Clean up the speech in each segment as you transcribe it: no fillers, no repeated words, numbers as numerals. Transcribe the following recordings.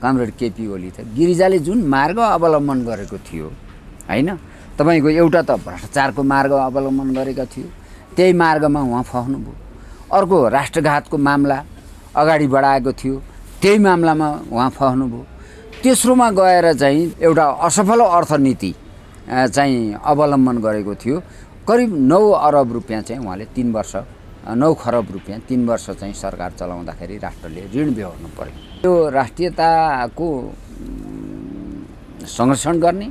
Comrade KP Oli त गिरिजाले जुन मार्ग अवलम्बन गरेको थियो हैन, तपाईँको एउटा त भ्रष्टाचारको मार्ग अवलम्बन गरेका थियो, त्यही मार्गमा उहाँ फस्नुभयो। अर्को राष्ट्रघातको मामला अगाडि बढाएको थियो, त्यही मामलामा उहाँ फस्नुभयो। तेस्रोमा गएर चाहिँ एउटा असफल अर्थनीति चाहिँ अवलम्बन गरेको थियो। करिब 9 अरब रुपियाँ चाहिँ उहाँले 3 वर्ष 9 खरब रुपियाँ 3 वर्ष चाहिँ सरकार चलाउँदाखेरि राष्ट्रले ऋण बेहोर्नु पर्यो। त्यो राष्ट्रियताको संरक्षण गर्ने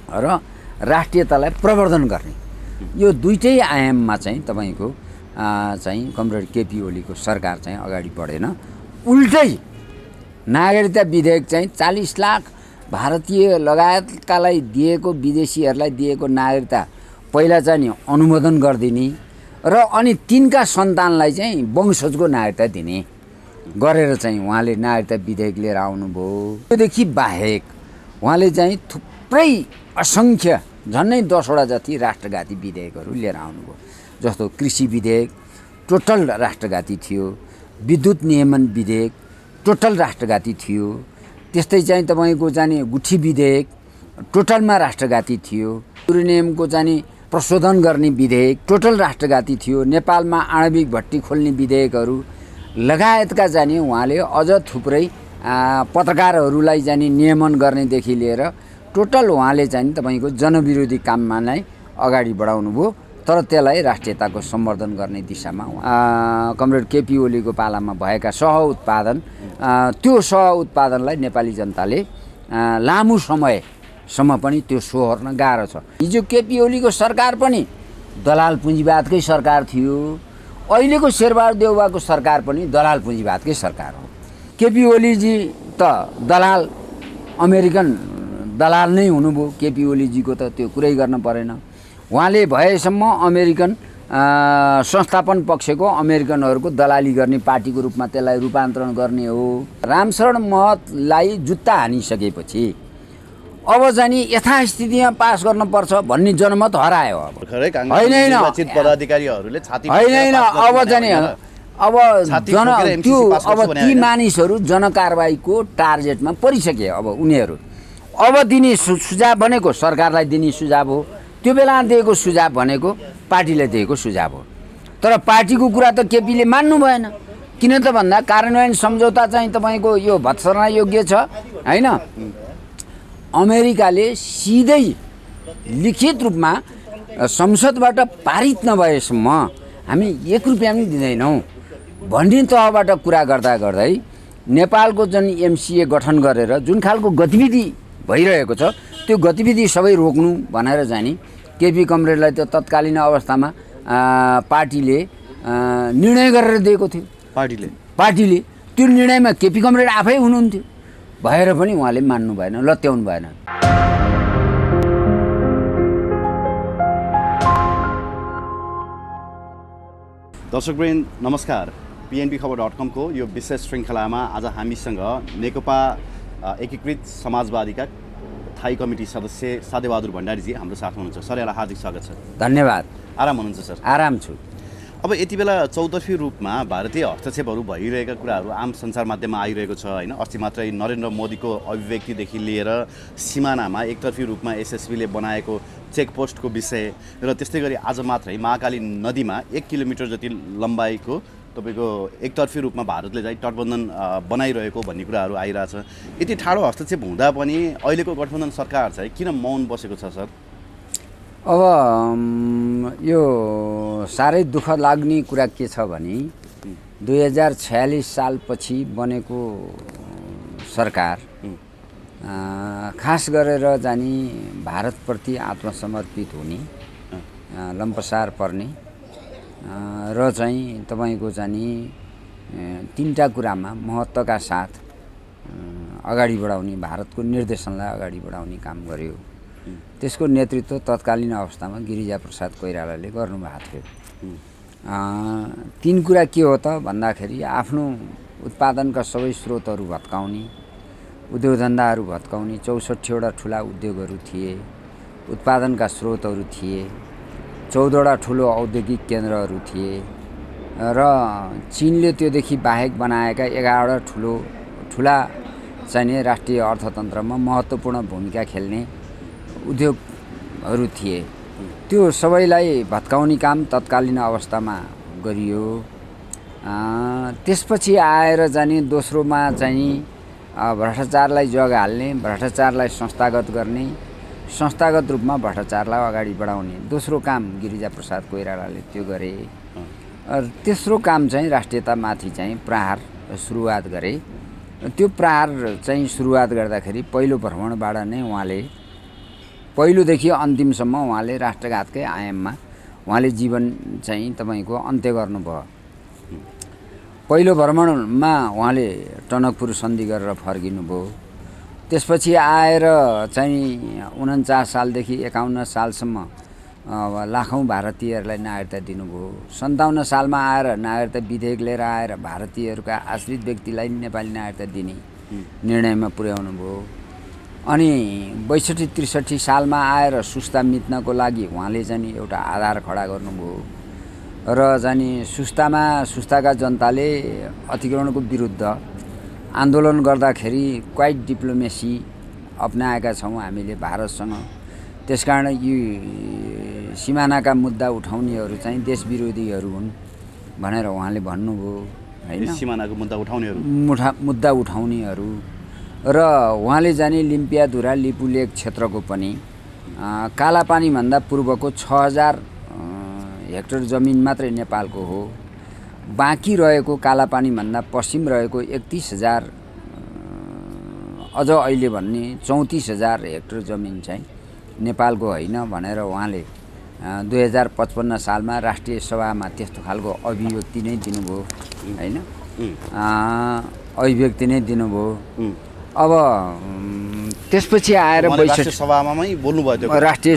र राष्ट्रियतालाई प्रवर्धन गर्ने, यो दुईटै आयाममा चाहिँ तपाईँको चाहिँ कमरेड केपी ओलीको सरकार चाहिँ अगाडि बढेन। उल्टै नागरिकता विधेयक चाहिँ 40 लाख भारतीय लगायतकालाई दिएको, विदेशीहरूलाई दिएको नागरिकता पहिला चाहिँ नि अनुमोदन गरिदिने र अनि तिनका सन्तानलाई चाहिँ वंशजको नागरिकता दिने गरेर चाहिँ उहाँले नागरिकता विधेयक लिएर आउनुभयो। त्योदेखि बाहेक उहाँले चाहिँ थुप्रै असङ्ख्य झन्नै 10वटा जति राष्ट्रघाती विधेयकहरू लिएर आउनुभयो। जस्तो कृषि विधेयक टोटल राष्ट्रघाती थियो, विद्युत नियमन विधेयक टोटल राष्ट्रघाती थियो, त्यस्तै चाहिँ तपाईँको चाहिँ गुठी विधेयक टोटलमा राष्ट्रघाती थियो, युरेनियमको चाहिँ प्रशोधन गर्ने विधेयक टोटल राष्ट्रघाती थियो, नेपालमा आणविक भट्टी खोल्ने विधेयकहरू लगायतका चाहिँ उहाँले अझ थुप्रै पत्रकारहरूलाई चाहिँ नियमन गर्नेदेखि लिएर टोटल उहाँले चाहिँ तपाईँको जनविरोधी काममा नै अगाडि बढाउनु भयो। तर त्यसलाई राष्ट्रियताको सम्वर्धन गर्ने दिशामा कमरेड केपी ओलीको पालामा भएका सह उत्पादन, त्यो सह उत्पादनलाई नेपाली जनताले लामो समयसम्म पनि त्यो सोहोर्न गाह्रो छ। हिजो केपी ओलीको सरकार पनि दलाल पुँजीवादकै सरकार थियो, अहिलेको शेरबहादुर देउवाको सरकार पनि दलाल पुँजीवादकै सरकार हो। केपी ओलीजी त दलाल अमेरिकन दलाल नै हुनुभयो। केपी ओलीजीको त त्यो कुरै गर्न परेन। उहाँले भएसम्म अमेरिकन संस्थापन पक्षको अमेरिकनहरूको दलाली गर्ने पार्टीको रूपमा त्यसलाई रूपान्तरण गर्ने हो। रामशरण महतलाई जुत्ता हानिसकेपछि अब चाहिँ यथास्थितिमा पास गर्नुपर्छ भन्ने जनमत हरायो। अब होइन अब चाहिँ अब त्यो अब ती मानिसहरू जनकारबाहीको टार्गेटमा परिसके। अब उनीहरू अब दिने सुझाव भनेको सरकारलाई दिने सुझाव हो, त्यो बेला दिएको सुझाव भनेको पार्टीले दिएको सुझाव हो। तर पार्टीको कुरा त केपीले मान्नु भएन। किन त भन्दा कार्यान्वयन सम्झौता चाहिँ तपाईँको यो भत्सना योग्य छ हैन। अमेरिकाले सिधै लिखित रूपमा संसदबाट पारित नभएसम्म हामी 1 रुपियाँ पनि दिँदैनौँ भन्ने तहबाट कुरा गर्दा गर्दै नेपालको जुन एमसिए गठन गरेर जुन खालको गतिविधि भइरहेको छ त्यो गतिविधि सबै रोक्नु भनेर जाने केपी कमरेडलाई त तत्कालीन अवस्थामा पार्टीले निर्णय गरेर दिएको थियो। पार्टीले त्यो निर्णयमा केपी कमरेड आफै हुनुहुन्थ्यो, भएर पनि उहाँले मान्नु भएन, लत्याउनु भएन। दर्शकवृन्द नमस्कार, PNB खबर.com को यो विशेष श्रृङ्खलामा आज हामीसँग नेकपा एकीकृत समाजवादीका स्थायी कमिटी सदस्य साध्यबहादुर भण्डारीजी हाम्रो साथमा हुनुहुन्छ। सर, यहाँलाई हार्दिक स्वागत छ। धन्यवाद। आराम हुनुहुन्छ सर? आराम छु। अब यति बेला चौतर्फी रूपमा भारतीय हस्तक्षेपहरू भइरहेका कुराहरू आम सञ्चार माध्यममा आइरहेको छ होइन। अस्ति मात्रै नरेन्द्र मोदीको अभिव्यक्तिदेखि लिएर सिमानामा एकतर्फी रूपमा एसएसबीले बनाएको चेकपोस्टको विषय र त्यस्तै गरी आज मात्रै महाकाली नदीमा 1 किलोमिटर जति लम्बाइको तपाईँको एकतर्फी रूपमा भारतले चाहिँ तटबन्धन बनाइरहेको भन्ने कुराहरू आइरहेछ। यति ठाडो हस्तक्षेप हुँदा पनि अहिलेको गठबन्धन सरकार चाहिँ किन मौन बसेको छ सर? अब यो साह्रै दुःख लाग्ने कुरा के छ भने 2046 सालपछि बनेको सरकार खास गरेर जानी भारतप्रति आत्मसमर्पित हुने, लम्पसार पर्ने र चाहिँ तपाईँको चाहिँ 3टा कुरामा महत्त्वका साथ अगाडि बढाउने, भारतको निर्देशनलाई अगाडि बढाउने काम गर्यो। त्यसको नेतृत्व तत्कालीन अवस्थामा गिरिजाप्रसाद कोइरालाले गर्नुभएको थियो। 3 कुरा के हो त भन्दाखेरि आफ्नो उत्पादनका सबै स्रोतहरू भत्काउने, उद्योग धन्दाहरू भत्काउने, 64वटा ठुला उद्योगहरू थिए, उत्पादनका स्रोतहरू थिए, 14वटा ठुलो औद्योगिक केन्द्रहरू थिए र चीनले त्योदेखि बाहेक बनाएका 11वटा ठुला चाहिँ नि राष्ट्रिय अर्थतन्त्रमा महत्त्वपूर्ण भूमिका खेल्ने उद्योगहरू थिए। त्यो सबैलाई भत्काउने काम तत्कालीन अवस्थामा गरियो। त्यसपछि आएर जाने दोस्रोमा चाहिँ भ्रष्टाचारलाई जग हाल्ने, भ्रष्टाचारलाई संस्थागत गर्ने, संस्थागत रूपमा भ्रष्टाचारलाई अगाडि बढाउने दोस्रो काम गिरिजाप्रसाद कोइरालाले त्यो गरे। तेस्रो काम चाहिँ राष्ट्रियतामाथि चाहिँ प्रहार सुरुवात गरे। त्यो प्रहार चाहिँ सुरुवात गर्दाखेरि पहिलो भ्रमणबाट नै उहाँले पहिलोदेखि अन्तिमसम्म उहाँले राष्ट्रघातकै आयाममा उहाँले जीवन चाहिँ तपाईँको अन्त्य गर्नुभयो। पहिलो भ्रमणमा उहाँले टनकपुर सन्धि गरेर फर्किनुभयो। त्यसपछि आएर चाहिँ 49 सालदेखि 51 सालसम्म लाखौँ भारतीयहरूलाई नागरिकता दिनुभयो। 57 सालमा आएर नागरिकता विधेयक लिएर आएर भारतीयहरूका आश्रित व्यक्तिलाई नेपाली नागरिकता दिने निर्णयमा पुर्याउनु भयो। अनि 62-63 सालमा आएर सुस्ता मिच्नको लागि उहाँले चाहिँ एउटा आधार खडा गर्नुभयो र चाहिँ सुस्ताका जनताले अतिक्रमणको विरुद्ध आन्दोलन गर्दाखेरि क्वाइट डिप्लोमेसी अपनाएका छौँ हामीले भारतसँग। त्यसकारण यी सिमानाका मुद्दा उठाउनेहरू चाहिँ देश विरोधीहरू हुन् भनेर उहाँले भन्नुभयो हैन। सिमानाको मुद्दा उठाउनेहरू र उहाँले जाने लिम्पियाधुरा लिपुलेक क्षेत्रको पनि कालापानीभन्दा पूर्वको 6000 हेक्टर जमिन मात्रै नेपालको हो। बाँकी रहेको कालापानीभन्दा पश्चिम रहेको 31,000 अझ अहिले भन्ने 34,000 हेक्टर जमिन चाहिँ नेपालको होइन भनेर उहाँले 2055 सालमा राष्ट्रिय सभामा त्यस्तो खालको अभिव्यक्ति नै दिनुभयो हैन। अभिव्यक्ति नै दिनुभयो। अब त्यसपछि आएर राष्ट्रिय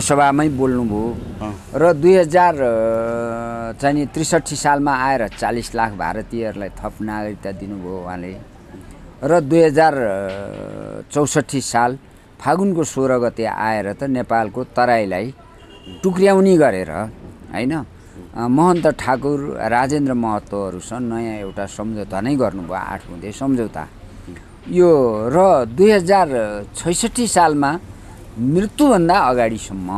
सभामै बोल्नुभयो र 2063 सालमा आएर 40 लाख भारतीयहरूलाई थप नागरिकता दिनुभयो उहाँले। र 2064 साल फागुनको 16 गते आएर त नेपालको तराईलाई टुक्र्याउने गरेर हैन महन्त ठाकुर राजेन्द्र महतोहरूसँग नयाँ एउटा सम्झौता नै गर्नुभयो, 8 बुँदे सम्झौता यो। र 2066 सालमा मृत्युभन्दा अगाडिसम्म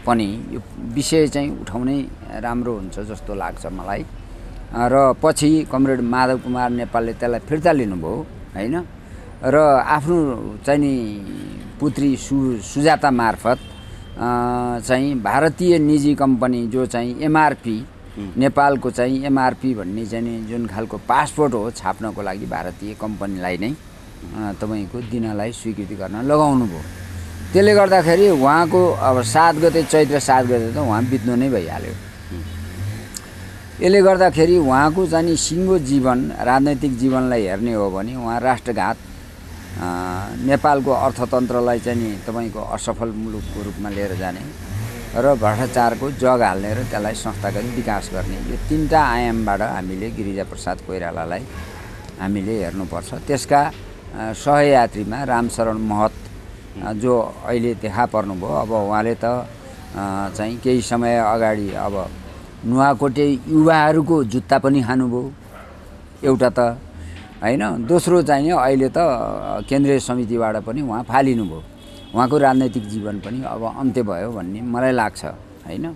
पनि यो विषय चाहिँ उठाउनै राम्रो हुन्छ जस्तो लाग्छ मलाई। र पछि कमरेड माधव कुमार नेपालले त्यसलाई फिर्ता लिनुभयो हैन। र आफ्नो चाहिँ नि पुत्री सुजाता मार्फत चाहिँ भारतीय निजी कम्पनी जो चाहिँ एमआरपी नेपालको चाहिँ एमआरपी भन्ने चाहिँ जुन खालको पासपोर्ट हो छाप्नको लागि भारतीय कम्पनीलाई नै तपाईँको दिनलाई स्वीकृति गर्न लगाउनु भयो। त्यसले गर्दाखेरि उहाँको अब 7 गते चैत्र 7 गते त उहाँ बित्नु नै भइहाल्यो। यसले गर्दाखेरि उहाँको चाहिँ सिङ्गो जीवन राजनैतिक जीवनलाई हेर्ने हो भने उहाँ राष्ट्रघात नेपालको अर्थतन्त्रलाई चाहिँ नि तपाईँको असफल मुलुकको रूपमा लिएर जाने र भ्रष्टाचारको जग हाल्ने र त्यसलाई संस्थागत विकास गर्ने यो 3टा आयामबाट हामीले गिरिजाप्रसाद कोइरालालाई हामीले हेर्नुपर्छ। त्यसका सहयात्रीमा रामशरण महत जो अहिले देखा पर्नुभयो। अब उहाँले त चाहिँ केही समय अगाडि अब नुवाकोटे युवाहरूको जुत्ता पनि खानुभयो एउटा त हैन। दोस्रो चाहिँ अहिले त केन्द्रीय समितिबाट पनि उहाँ फालिनुभयो। उहाँको राजनैतिक जीवन पनि अब अन्त्य भयो भन्ने मलाई लाग्छ हैन।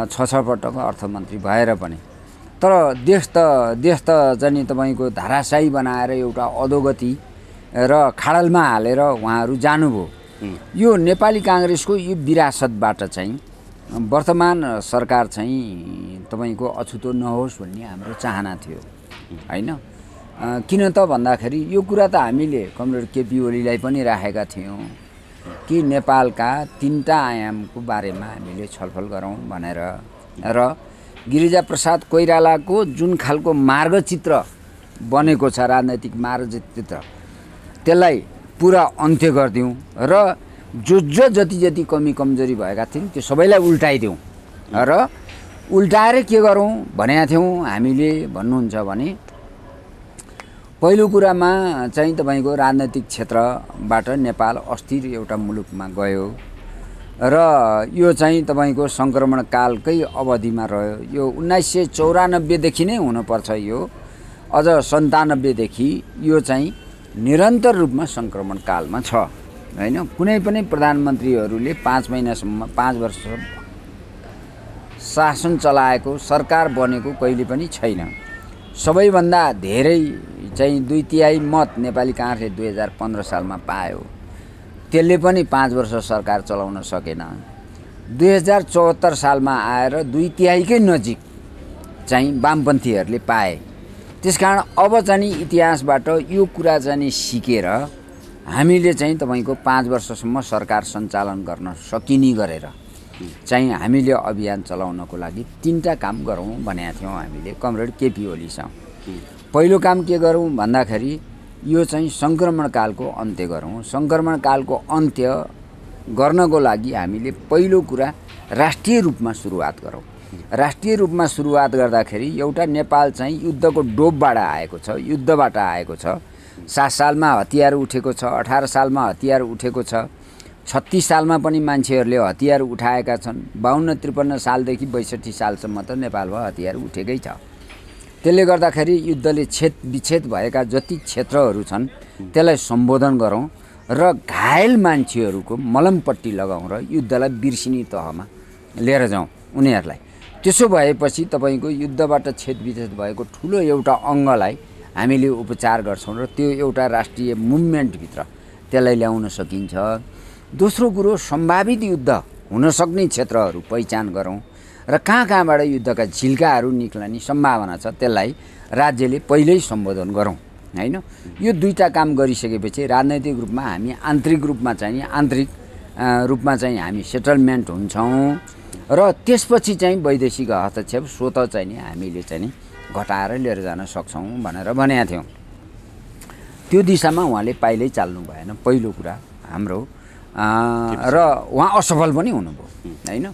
6 पटकको अर्थमन्त्री भएर पनि तर देश त चाहिँ तपाईँको धाराशाही बनाएर एउटा अधोगति र खाडलमा हालेर उहाँहरू जानुभयो। यो नेपाली काङ्ग्रेसको यो विरासतबाट चाहिँ वर्तमान सरकार चाहिँ तपाईँको अछुतो नहोस् भन्ने हाम्रो चाहना थियो हैन। किन त भन्दाखेरि यो कुरा त हामीले कमरेड केपी ओलीलाई पनि राखेका थियौँ कि नेपालका 3टा आयामको बारेमा हामीले छलफल गरौँ भनेर। र गिरिजाप्रसाद कोइरालाको जुन खालको मार्गचित्र बनेको छ राजनैतिक मार्गचित्र त्यसलाई पुरा अन्त्य गरिदिउँ र जति कमी कमजोरी भएका थियौँ त्यो सबैलाई उल्टाइदिउँ र उल्टाएर के गरौँ भनेका थियौँ हामीले भन्नुहुन्छ भने पहिलो कुरामा चाहिँ तपाईँको राजनैतिक क्षेत्रबाट नेपाल अस्थिर एउटा मुलुकमा गयो र यो चाहिँ तपाईँको सङ्क्रमणकालकै अवधिमा रह्यो। यो 1994 देखि नै हुनुपर्छ। यो अझ 97 देखि यो चाहिँ निरन्तर रूपमा सङ्क्रमण कालमा छ हैन। कुनै पनि प्रधानमन्त्रीहरूले 5 महिनासम्म 5 वर्ष शासन चलाएको सरकार बनेको कहिले पनि छैन। सबैभन्दा धेरै चाहिँ 2/3 मत नेपाली काङ्ग्रेसले 2015 सालमा पायो, त्यसले पनि 5 वर्ष सरकार चलाउन सकेन। 2074 सालमा आएर 2/3 नजिक चाहिँ वामपन्थीहरूले पाए। त्यसकारण अब चाहिँ इतिहासबाट यो कुरा चाहिँ सिकेर हामीले चाहिँ तपाईँको 5 वर्षसम्म सरकार सञ्चालन गर्न सकिने गरेर चाहिँ हामीले अभियान चलाउनको लागि 3टा काम गरौँ भनेका थियौँ हामीले कमरेड केपी ओलीसँग। पहिलो काम के गरौँ भन्दाखेरि यो चाहिँ सङ्क्रमणकालको अन्त्य गरौँ। सङ्क्रमणकालको अन्त्य गर्नको लागि हामीले पहिलो कुरा राष्ट्रिय रूपमा सुरुवात गरौँ। राष्ट्रिय रूपमा सुरुवात गर्दाखेरि एउटा नेपाल चाहिँ युद्धको डोबबाट आएको छ, युद्धबाट आएको छ। 7 सालमा हतियार उठेको छ, 18 सालमा हतियार उठेको छ, 36 सालमा पनि मान्छेहरूले हतियार उठाएका छन्। 52-53 सालदेखि 62 सालसम्म त नेपालमा हतियार उठेकै छ। त्यसले गर्दाखेरि युद्धले विच्छेद भएका जति क्षेत्रहरू छन् त्यसलाई सम्बोधन गरौँ र घायल मान्छेहरूको मलमपट्टि लगाउँ र युद्धलाई बिर्सिने तहमा लिएर जाउँ उनीहरूलाई। त्यसो भएपछि तपाईँको युद्धबाट विच्छेद भएको ठुलो एउटा अङ्गलाई हामीले उपचार गर्छौँ र त्यो एउटा राष्ट्रिय मुभमेन्टभित्र त्यसलाई ल्याउन सकिन्छ। दोस्रो कुरो सम्भावित युद्ध हुन सक्ने क्षेत्रहरू पहिचान गरौँ र कहाँबाट युद्धका झिल्काहरू निक्लने सम्भावना छ त्यसलाई राज्यले पहिल्यै सम्बोधन गरौँ हैन। यो 2टा काम गरिसकेपछि राजनैतिक रूपमा हामी आन्तरिक रूपमा चाहिँ हामी सेटलमेन्ट हुन्छौँ र त्यसपछि चाहिँ वैदेशिक हस्तक्षेप स्वतः चाहिँ नि हामीले चाहिँ नि घटाएर लिएर जान सक्छौँ भनेर भनेका थियौँ। त्यो दिशामा उहाँले पाइलै चाल्नु भएन पहिलो कुरा हाम्रो र उहाँ असफल पनि हुनुभयो हैन।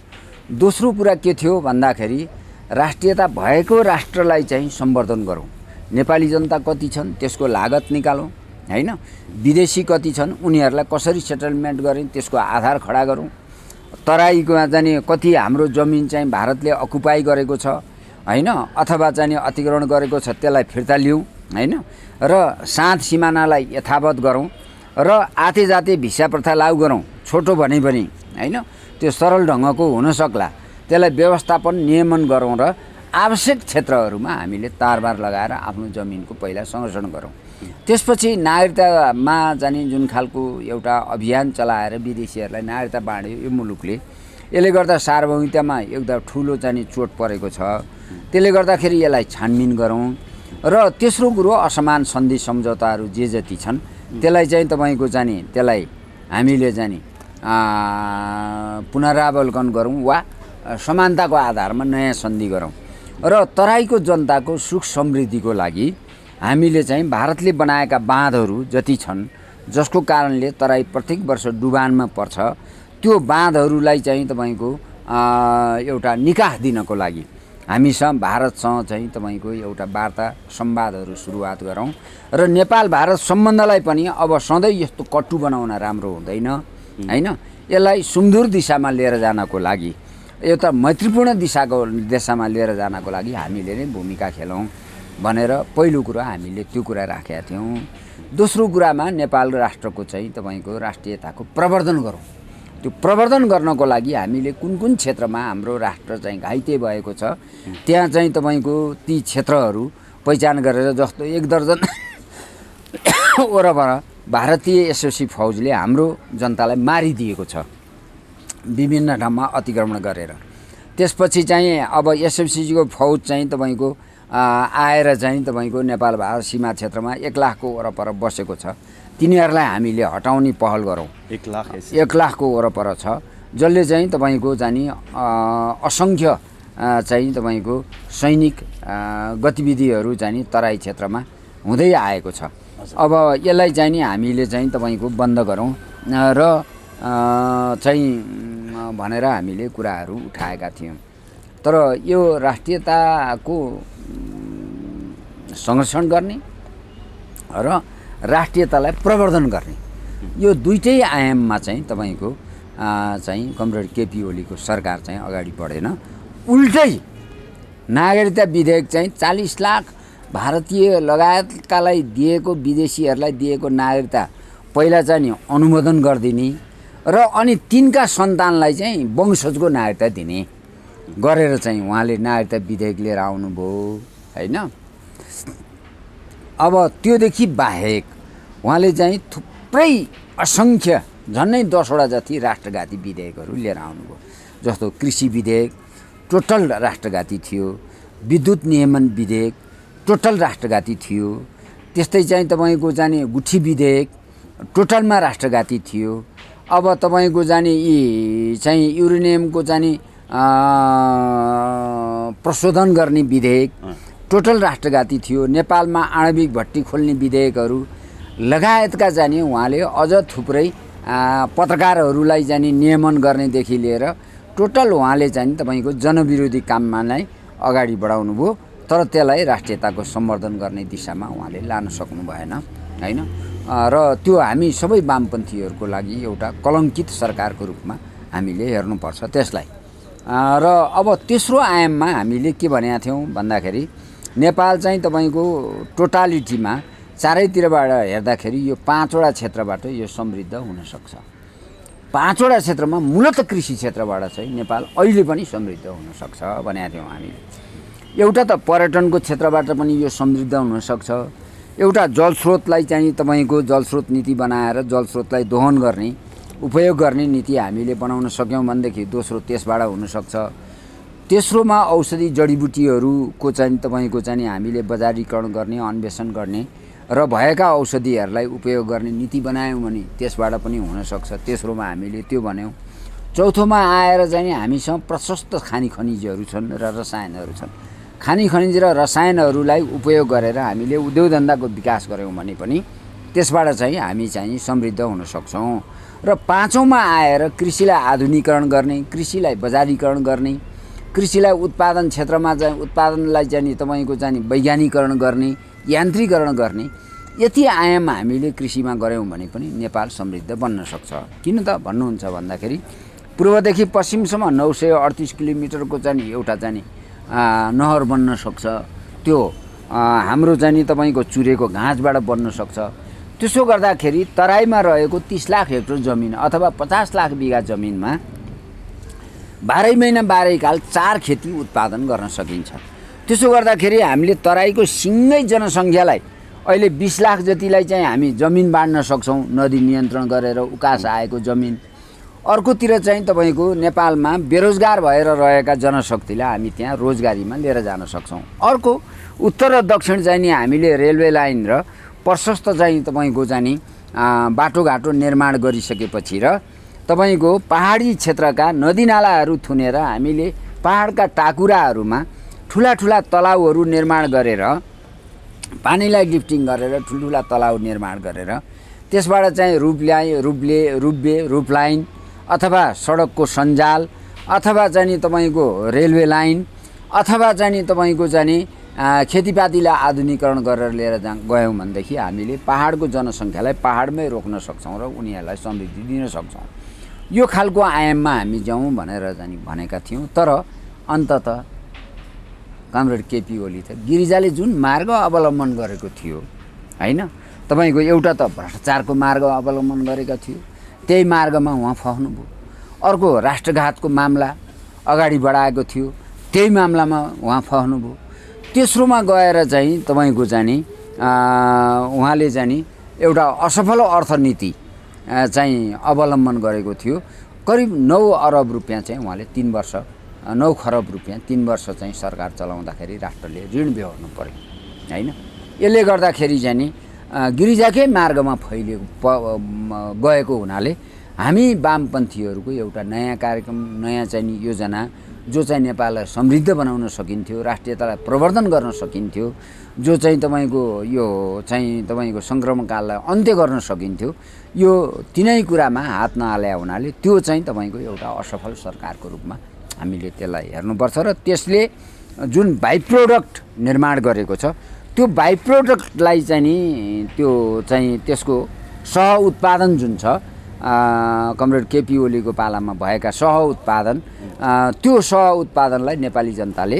दोस्रो कुरा के थियो भन्दाखेरि राष्ट्रियता भएको राष्ट्रलाई चाहिँ सम्वर्धन गरौँ। नेपाली जनता कति छन् त्यसको लागत निकालौँ हैन। विदेशी कति छन् उनीहरूलाई कसरी सेटलमेन्ट गर्ने त्यसको आधार खडा गरौँ। तराईमा जाने कति हाम्रो जमिन चाहिँ भारतले अकुपाई गरेको छ हैन अथवा चाहिँ अतिक्रमण गरेको छ त्यसलाई फिर्ता लिउँ हैन र साँध सिमानालाई यथावत गरौँ र आते जाते भिसा प्रथा लागू गरौँ। छोटो भने पनि हैन त्यो सरल ढङ्गको हुन सक्ला, त्यसलाई व्यवस्थापन नियमन गरौँ र आवश्यक क्षेत्रहरूमा हामीले तारबार लगाएर आफ्नो जमिनको पहिला संरक्षण गरौँ। त्यसपछि नागरिकतामा जाने जुन खालको एउटा अभियान चलाएर विदेशीहरूलाई नागरिकता बाँड्यो यो मुलुकले, यसले गर्दा सार्वभौमिकतामा एकदम ठुलो चाहिँ चोट परेको छ। त्यसले गर्दाखेरि यसलाई छानबिन गरौँ र तेस्रो कुरो असमान सन्धि सम्झौताहरू जे जति छन् त्यसलाई चाहिँ तपाईँको जाने त्यसलाई हामीले जाने पुनरावलोकन गरौँ वा समानताको आधारमा नयाँ सन्धि गरौँ र तराईको जनताको सुख समृद्धिको लागि हामीले चाहिँ भारतले बनाएका बाँधहरू जति छन् जसको कारणले तराई प्रत्येक वर्ष डुबानमा पर्छ त्यो बाँधहरूलाई चाहिँ तपाईँको एउटा निकाह दिनको लागि हामीसँग भारतसँग चाहिँ तपाईँको एउटा वार्ता संवादहरू सुरुवात गरौँ र नेपाल भारत सम्बन्धलाई पनि अब सधैँ यस्तो कटु बनाउन राम्रो हुँदैन हैन। यसलाई सुमधुर दिशामा लिएर जानको लागि एउटा मैत्रीपूर्ण दिशामा लिएर जानको लागि हामीले नै भूमिका खेलौँ भनेर पहिलो कुरा हामीले त्यो कुरा राखेका थियौँ। दोस्रो कुरामा नेपाल राष्ट्रको चाहिँ तपाईँको राष्ट्रियताको प्रवर्धन गरौँ। त्यो प्रवर्धन गर्नको लागि हामीले कुन कुन क्षेत्रमा हाम्रो राष्ट्र चाहिँ घाइते भएको छ त्यहाँ चाहिँ तपाईँको ती क्षेत्रहरू पहिचान गरेर जस्तो 1 दर्जन वरपर भारतीय एसएससी फौजले हाम्रो जनतालाई मारिदिएको छ विभिन्न ठाउँमा अतिक्रमण गरेर। त्यसपछि चाहिँ अब एसएफसीको फौज चाहिँ तपाईँको आएर चाहिँ तपाईँको नेपाल भारत सीमा क्षेत्रमा 1 लाखको वरपर बसेको छ। तिनीहरूलाई हामीले हटाउने पहल गरौँ। 1 लाखको वरपर छ जसले चाहिँ तपाईँको जाने असङ्ख्य चाहिँ तपाईँको सैनिक गतिविधिहरू चाहिँ तराई क्षेत्रमा हुँदै आएको छ। अब यसलाई चाहिँ नि हामीले चाहिँ तपाईँको बन्द गरौँ र चाहिँ भनेर हामीले कुराहरू उठाएका थियौँ। तर यो राष्ट्रियताको संरक्षण गर्ने र राष्ट्रियतालाई प्रवर्धन गर्ने यो 2टै आयाममा चाहिँ तपाईँको चाहिँ कमरेड केपी ओलीको सरकार चाहिँ अगाडि बढेन। उल्टै नागरिकता विधेयक चाहिँ 40 लाख भारतीय लगायतकालाई दिएको विदेशीहरूलाई दिएको नागरिकता पहिला चाहिँ नि अनुमोदन गरिदिने र अनि तिनका सन्तानलाई चाहिँ वंशजको नागरिकता दिने गरेर चाहिँ उहाँले नागरिकता विधेयक लिएर आउनुभयो होइन। अब त्योदेखि बाहेक उहाँले चाहिँ थुप्रै असङ्ख्य झन्नै 10वटा जति राष्ट्रघाती विधेयकहरू लिएर आउनुभयो। जस्तो कृषि विधेयक टोटल राष्ट्रघाती थियो, विद्युत नियमन विधेयक टोटल राष्ट्रघाती थियो, त्यस्तै चाहिँ तपाईँको जाने गुठी विधेयक टोटलमा राष्ट्रघाती थियो। अब तपाईँको जाने यी चाहिँ युरेनियमको जाने प्रशोधन गर्ने विधेयक टोटल राष्ट्रघाती थियो। नेपालमा आणविक भट्टी खोल्ने विधेयकहरू लगायतका जाने उहाँले अझ थुप्रै पत्रकारहरूलाई जाने नियमन गर्नेदेखि लिएर टोटल उहाँले चाहिँ तपाईँको जनविरोधी काममा नै अगाडि बढाउनु भयो। तर त्यसलाई राष्ट्रियताको सम्वर्धन गर्ने दिशामा उहाँले लान सक्नु भएन होइन। र त्यो हामी सबै वामपन्थीहरूको लागि एउटा कलङ्कित सरकारको रूपमा हामीले हेर्नुपर्छ त्यसलाई। र अब तेस्रो आयाममा हामीले के भनेका थियौँ भन्दाखेरि नेपाल चाहिँ तपाईँको टोटालिटीमा चारैतिरबाट हेर्दाखेरि यो 5वटा क्षेत्रबाट यो समृद्ध हुनसक्छ। 5वटा क्षेत्रमा मूलत कृषि क्षेत्रबाट चाहिँ नेपाल अहिले पनि समृद्ध हुनसक्छ भनेका थियौँ हामीले। एउटा त पर्यटनको क्षेत्रबाट पनि यो समृद्ध हुनसक्छ। एउटा जलस्रोतलाई चाहिँ तपाईँको जलस्रोत नीति बनाएर जलस्रोतलाई दोहन गर्ने उपयोग गर्ने नीति हामीले बनाउन सक्यौँ भनेदेखि दोस्रो त्यसबाट हुनसक्छ। तेस्रोमा औषधि जडीबुटीहरूको चाहिँ तपाईँको चाहिँ हामीले बजारीकरण गर्ने अन्वेषण गर्ने र भएका औषधिहरूलाई उपयोग गर्ने नीति बनायौँ भने त्यसबाट पनि हुनसक्छ। तेस्रोमा हामीले त्यो भन्यौँ। चौथोमा आएर चाहिँ हामीसँग प्रशस्त खानी खनिजहरू छन् र रसायनहरू छन्। खानी खनिज र रसायनहरूलाई उपयोग गरेर हामीले उद्योग धन्दाको विकास गऱ्यौँ भने पनि त्यसबाट चाहिँ हामी चाहिँ समृद्ध हुन सक्छौँ। र पाँचौँमा आएर कृषिलाई आधुनिकीकरण गर्ने, कृषिलाई बजारीकरण गर्ने, कृषिलाई उत्पादन क्षेत्रमा चाहिँ उत्पादनलाई चाहिँ तपाईँको चाहिँ वैज्ञानिकरण गर्ने, यान्त्रिकरण गर्ने, यति आयाम हामीले कृषिमा गऱ्यौँ भने पनि नेपाल समृद्ध बन्न सक्छ। किन त भन्नुहुन्छ भन्दाखेरि पूर्वदेखि पश्चिमसम्म 938 किलोमिटरको चाहिँ एउटा चाहिँ नहर बन्न सक्छ। त्यो हाम्रो चाहिँ तपाईँको चुरेको घाँसबाट बन्न सक्छ। त्यसो गर्दाखेरि तराईमा रहेको 30 लाख हेक्टर जमिन अथवा 50 लाख बिघा जमिनमा 12 महिना 12 काल 4 खेती उत्पादन गर्न सकिन्छ। त्यसो गर्दाखेरि हामीले तराईको सिङ्गै जनसङ्ख्यालाई अहिले 20 लाख जतिलाई चाहिँ हामी जमिन बाँड्न सक्छौँ नदी नियन्त्रण गरेर उकास आएको जमिन। अर्कोतिर चाहिँ तपाईँको नेपालमा बेरोजगार भएर रहेका जनशक्तिलाई हामी त्यहाँ रोजगारीमा लिएर जान सक्छौँ। अर्को उत्तर र दक्षिण चाहिँ नि हामीले रेलवे लाइन र प्रशस्त चाहिँ तपाईँको चाहिँ बाटोघाटो निर्माण गरिसकेपछि र तपाईँको पहाडी क्षेत्रका नदीनालाहरू थुनेर हामीले पहाडका टाकुराहरूमा ठुला ठुला तलाउहरू निर्माण गरेर पानीलाई लिफ्टिङ गरेर ठुल्ठुला तलाउ निर्माण गरेर त्यसबाट चाहिँ रूपलाइन अथवा सडकको सञ्जाल अथवा चाहिँ तपाईँको रेलवे लाइन अथवा चाहिँ तपाईँको चाहिँ खेतीपातीलाई आधुनिकीकरण गरेर लिएर गयौँ भनेदेखि हामीले पहाडको जनसङ्ख्यालाई पहाडमै रोक्न सक्छौँ र उनीहरूलाई समृद्धि दिन सक्छौँ। यो खालको आयाममा हामी जाउँ भनेर चाहिँ भनेका थियौँ। तर अन्ततः कमरेड केपी ओली त गिरिजाले जुन मार्ग अवलम्बन गरेको थियो होइन, तपाईँको एउटा त भ्रष्टाचारको मार्ग अवलम्बन गरेका थियो, त्यही मार्गमा उहाँ फस्नुभयो। अर्को राष्ट्रघातको मामला अगाडि बढाएको थियो, त्यही मामलामा उहाँ फस्नुभयो। तेस्रोमा गएर चाहिँ तपाईँको चाहिँ उहाँले चाहिँ एउटा असफल अर्थनीति चाहिँ अवलम्बन गरेको थियो। करिब 9 अरब रुपियाँ चाहिँ उहाँले 3 वर्ष 9 खरब रुपियाँ 3 वर्ष चाहिँ सरकार चलाउँदाखेरि राष्ट्रले ऋण बेहोर्नु पर्यो होइन। यसले गर्दाखेरि चाहिँ गिरिजाकै मार्गमा गएको हुनाले हामी वामपन्थीहरूको एउटा नयाँ कार्यक्रम, नयाँ चाहिँ योजना जो चाहिँ नेपाललाई समृद्ध बनाउन सकिन्थ्यो, राष्ट्रियतालाई प्रवर्धन गर्न सकिन्थ्यो, जो चाहिँ तपाईँको यो चाहिँ तपाईँको सङ्क्रमणकाललाई अन्त्य गर्न सकिन्थ्यो, यो तिनै कुरामा हात नहाले हुनाले त्यो चाहिँ तपाईँको एउटा असफल सरकारको रूपमा हामीले त्यसलाई हेर्नुपर्छ। र त्यसले जुन बाइ प्रोडक्ट निर्माण गरेको छ त्यो बाइ प्रोडक्टलाई चाहिँ नि त्यो चाहिँ त्यसको सह उत्पादन जुन छ कमरेड केपी ओलीको पालामा भएका सह उत्पादन, त्यो सह उत्पादनलाई नेपाली जनताले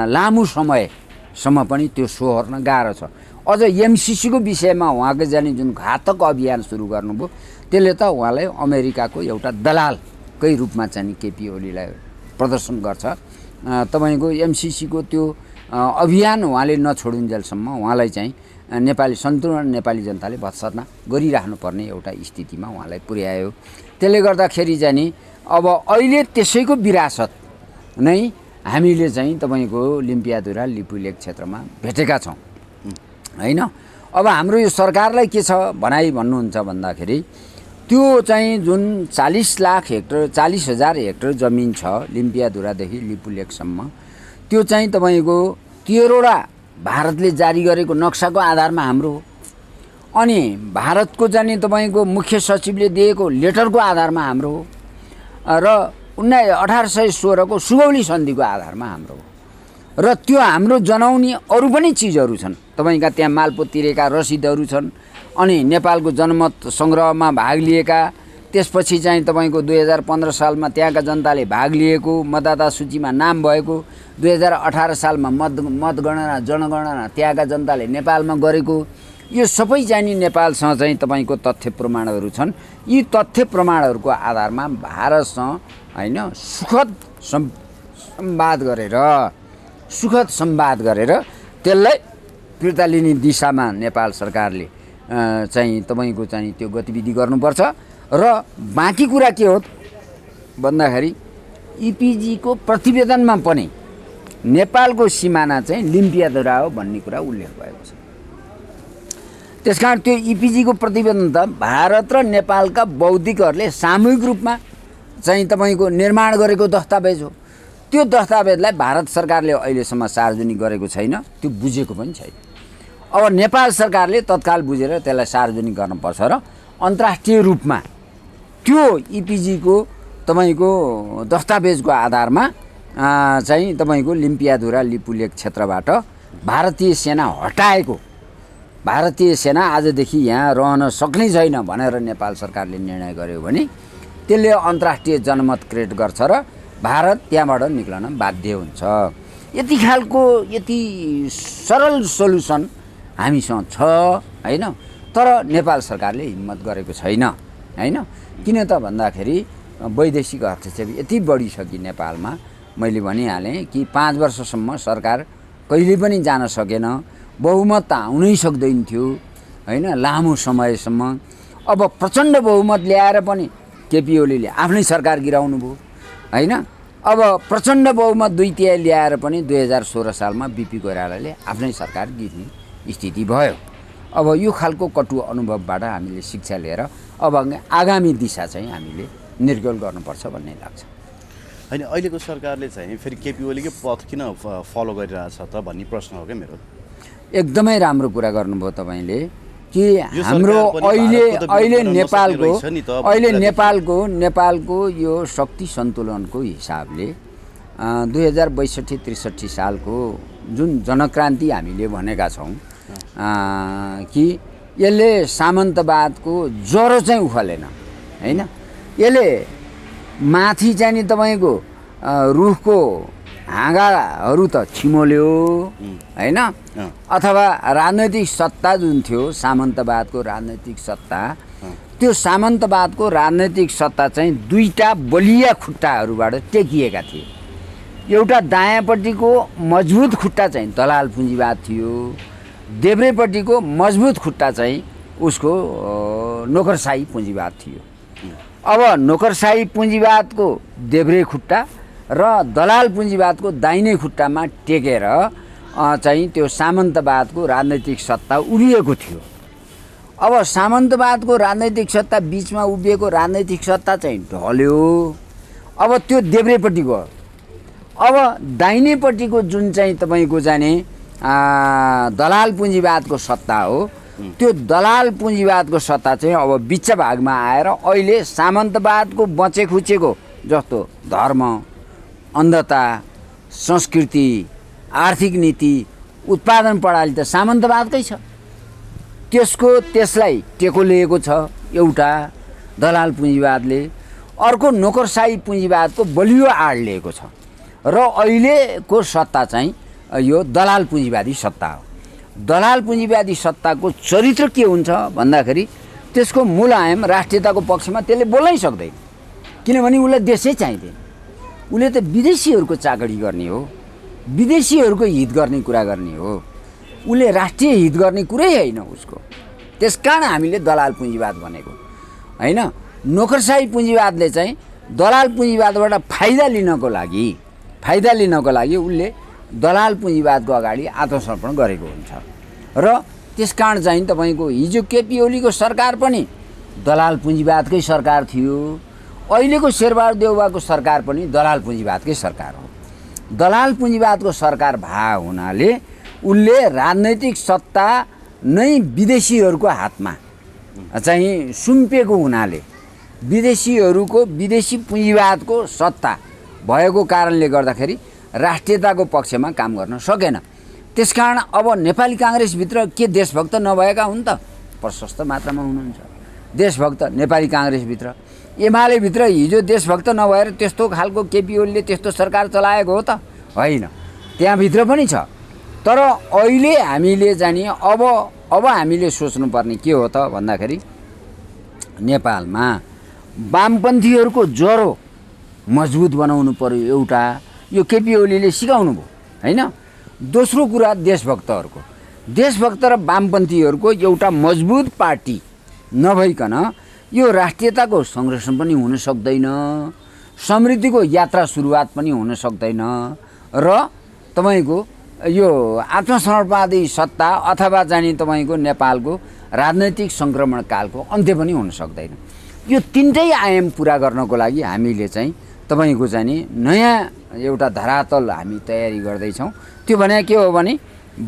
लामो समय सम्म पनि त्यो सोहोर्न गाह्रो छ। अझ एमसिसीको विषयमा उहाँको जाने जुन घातक अभियान सुरु गर्नुभयो त्यसले त उहाँलाई अमेरिकाको एउटा दलालकै रूपमा चाहिँ केपी ओलीलाई प्रदर्शन गर्छ। तपाईँको एमसिसीको त्यो अभियान उहाँले नछोडुन्जेलसम्म उहाँलाई चाहिँ नेपाली सन्तुलन नेपाली जनताले भत्सना गरिराख्नुपर्ने एउटा स्थितिमा उहाँलाई पुर्यायो। त्यसले गर्दाखेरि चाहिँ नि अब अहिले त्यसैको विरासत नै हामीले चाहिँ तपाईँको लिम्पियाधुरा लिपुलेक क्षेत्रमा भेटेका छौँ होइन। अब हाम्रो यो सरकारलाई के छ भनाइ भन्नुहुन्छ भन्दाखेरि त्यो चाहिँ जुन 40,00,000 हेक्टर 40,000 हेक्टर जमिन छ लिम्पियाधुरादेखि लिपुलेकसम्म, त्यो चाहिँ तपाईँको 13वटा भारतले जारी गरेको नक्साको आधारमा हाम्रो हो। अनि भारतको चाहिँ तपाईँको मुख्य सचिवले दिएको लेटरको आधारमा हाम्रो हो र 1816 को सुगौली सन्धिको आधारमा हाम्रो हो। र त्यो हाम्रो जनाउने अरू पनि चिजहरू छन्। तपाईँका त्यहाँ मालपो तिरेका रसिदहरू छन्। अनि नेपालको जनमत सङ्ग्रहमा भाग लिएका, त्यसपछि चाहिँ तपाईँको 2015 सालमा त्यहाँका जनताले भाग लिएको, मतदाता सूचीमा नाम भएको, 2018 सालमा मतगणना जनगणना त्यहाँका जनताले नेपालमा गरेको, यो सबै चाहिँ नि नेपालसँग चाहिँ तपाईँको तथ्य प्रमाणहरू छन्। यी तथ्य प्रमाणहरूको आधारमा भारतसँग होइन सुखद संवाद गरेर त्यसलाई फिर्ता लिने दिशामा नेपाल सरकारले चाहिँ तपाईँको चाहिँ त्यो गतिविधि गर्नुपर्छ। र बाँकी कुरा के हो भन्दाखेरि इपिजीको प्रतिवेदनमा पनि नेपालको सिमाना चाहिँ लिम्पियाधुरा हो भन्ने कुरा उल्लेख भएको छ। त्यसकारण त्यो इपिजीको प्रतिवेदन त भारत र नेपालका बौद्धिकहरूले सामूहिक रूपमा चाहिँ तपाईँको निर्माण गरेको दस्तावेज हो। त्यो दस्तावेजलाई भारत सरकारले अहिलेसम्म सार्वजनिक गरेको छैन, त्यो बुझेको पनि छैन। अब नेपाल सरकारले तत्काल बुझेर त्यसलाई सार्वजनिक गर्नुपर्छ र अन्तर्राष्ट्रिय रूपमा त्यो इपिजीको तपाईँको दस्तावेजको आधारमा चाहिँ तपाईँको लिम्पियाधुरा लिपुलेक क्षेत्रबाट भारतीय सेना हटाएको, भारतीय सेना आजदेखि यहाँ रहन सक्ने छैन भनेर नेपाल सरकारले निर्णय गर्यो भने त्यसले अन्तर्राष्ट्रिय जनमत क्रिएट गर्छ र भारत त्यहाँबाट निक्लन बाध्य हुन्छ। यति खालको यति सरल सोल्युसन हामीसँग छ होइन। तर नेपाल सरकारले हिम्मत गरेको छैन होइन। किन त भन्दाखेरि वैदेशिक हस्तक्षेप यति बढिसक्यो नेपालमा। मैले भनिहालेँ कि 5 वर्षसम्म सरकार कहिले पनि जान सकेन, बहुमत त आउनै सक्दैन थियो होइन लामो समयसम्म। अब प्रचण्ड बहुमत ल्याएर पनि केपी ओलीले आफ्नै सरकार गिराउनु भयो होइन। अब प्रचण्ड बहुमत 2/3 ल्याएर पनि 2016 सालमा बिपी कोइरालाले आफ्नै सरकार गिर्ने स्थिति भयो। अब यो खालको कटु अनुभवबाट हामीले शिक्षा लिएर अब आगामी दिशा चाहिँ हामीले निर्गल गर्नुपर्छ भन्ने लाग्छ। होइन अहिलेको सरकारले चाहिँ फेरि केपी ओलीकै पथ किन फलो गरिरहेछ त भन्ने प्रश्न हो क्या मेरो। एकदमै राम्रो कुरा गर्नुभयो तपाईँले कि हाम्रो अहिले नेपालको यो शक्ति सन्तुलनको हिसाबले 2062-63 सालको जुन जनक्रान्ति हामीले भनेका छौँ कि यसले सामन्तवादको ज्वरो चाहिँ उखलेन होइन। यसले माथि चाहिँ नि तपाईँको रुखको हाँगाहरू त छिमोल्यो होइन। अथवा राजनैतिक सत्ता जुन थियो सामन्तवादको राजनैतिक सत्ता, त्यो सामन्तवादको राजनैतिक सत्ता चाहिँ 2टा बलिया खुट्टाहरूबाट टेकिएका थिए। एउटा दायाँपट्टिको मजबुत खुट्टा चाहिँ दलाल पुँजीवाद थियो, देब्रेपट्टिको मजबुत खुट्टा चाहिँ उसको नोकरशाही पुँजीवाद थियो। अब नोकरशाही पुँजीवादको देब्रे खुट्टा र दलाल पुँजीवादको दाहिने खुट्टामा टेकेर चाहिँ त्यो सामन्तवादको राजनैतिक सत्ता उभिएको थियो। अब सामन्तवादको राजनैतिक सत्ता बिचमा उभिएको राजनैतिक सत्ता चाहिँ ढल्यो। अब त्यो देब्रेपट्टिको, अब दाहिनेपट्टिको जुन चाहिँ तपाईँको जाने दलाल पुँजीवादको सत्ता हो, त्यो दलाल पुँजीवादको सत्ता चाहिँ अब बिच भागमा आएर अहिले सामन्तवादको बचेखुचेको जस्तो धर्म, अन्धता, संस्कृति, आर्थिक नीति, उत्पादन प्रणाली त सामन्तवादकै छ। त्यसलाई टेको लिएको छ एउटा दलाल पुँजीवादले, अर्को नोकरशाही पुँजीवादको बलियो आड लिएको छ। र अहिलेको सत्ता चाहिँ यो दलाल पुँजीवादी सत्ता हो। दलाल पुँजीवादी सत्ताको चरित्र के हुन्छ भन्दाखेरि त्यसको मूल आयाम राष्ट्रियताको पक्षमा त्यसले बोल्नै सक्दैन, किनभने उसलाई देशै चाहिँदैन। उसले त विदेशीहरूको चाकडी गर्ने हो, विदेशीहरूको हित गर्ने कुरा गर्ने हो, उसले राष्ट्रिय हित गर्ने कुरै होइन उसको। त्यसकारण हामीले दलाल पुँजीवाद भनेको होइन। नोकरशाही पुँजीवादले चाहिँ दलाल पुँजीवादबाट फाइदा लिनको लागि उसले दलाल पुँजीवादको अगाडि आत्मसमर्पण गरेको हुन्छ। र त्यसकारण चाहिँ तपाईँको हिजो केपी ओलीको सरकार पनि दलाल पुँजीवादकै सरकार थियो, अहिलेको शेरबहादुर देउवाको सरकार पनि दलाल पुँजीवादकै सरकार हो। दलाल पुँजीवादको सरकार भए हुनाले उसले राजनैतिक सत्ता नै विदेशीहरूको हातमा चाहिँ सुम्पिएको हुनाले विदेशी पुँजीवादको सत्ता भएको कारणले गर्दाखेरि राष्ट्रियताको पक्षमा काम गर्न सकेन। त्यसकारण अब नेपाली काङ्ग्रेसभित्र के देशभक्त नभएका हुन् त? प्रशस्त मात्रामा हुनुहुन्छ देशभक्त नेपाली काङ्ग्रेसभित्र। एमालेभित्र हिजो देशभक्त नभएर त्यस्तो खालको केपी ओलीले त्यस्तो सरकार चलाएको हो त? होइन, त्यहाँभित्र पनि छ। तर अहिले हामीले जाने अब हामीले सोच्नुपर्ने के हो त भन्दाखेरि नेपालमा वामपन्थीहरूको ज्वरो मजबुत बनाउनु पर्यो, एउटा यो केपी ओलीले सिकाउनु भयो होइन। दोस्रो कुरा देशभक्त र वामपन्थीहरूको एउटा मजबुत पार्टी नभइकन यो राष्ट्रियताको संरक्षण पनि हुन सक्दैन, समृद्धिको यात्रा सुरुवात पनि हुन सक्दैन, र तपाईँको यो आत्मसमर्पणवादी सत्ता अथवा जाने तपाईँको नेपालको राजनैतिक सङ्क्रमण कालको अन्त्य पनि हुन सक्दैन। यो तिनटै आयाम पुरा गर्नको लागि हामीले चाहिँ तपाईँको चाहिँ नयाँ एउटा धरातल हामी तयारी गर्दैछौँ। त्यो भने के हो भने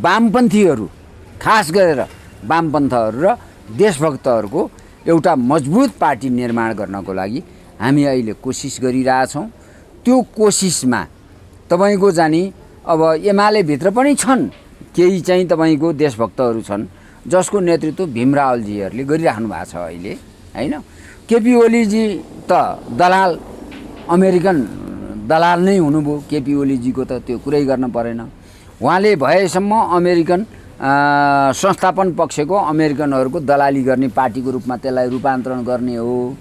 वामपन्थीहरू, खास गरेर वामपन्थहरू र देशभक्तहरूको एउटा मजबुत पार्टी निर्माण गर्नको लागि हामी अहिले कोसिस गरिरहेछौँ। त्यो कोसिसमा तपाईँको जाने अब एमालेभित्र पनि छन् केही चाहिँ तपाईँको देशभक्तहरू छन् जसको नेतृत्व भीमरावलजीहरूले गरिराख्नु भएको छ अहिले होइन। केपी ओलीजी त दलाल, अमेरिकन दलाल नै हुनुभयो। केपी ओलीजीको त त्यो कुरै गर्न परेन। उहाँले भएसम्म अमेरिकन संस्थापन पक्षको अमेरिकनहरूको दलाली गर्ने पार्टीको रूपमा त्यसलाई रूपान्तरण गर्ने हो।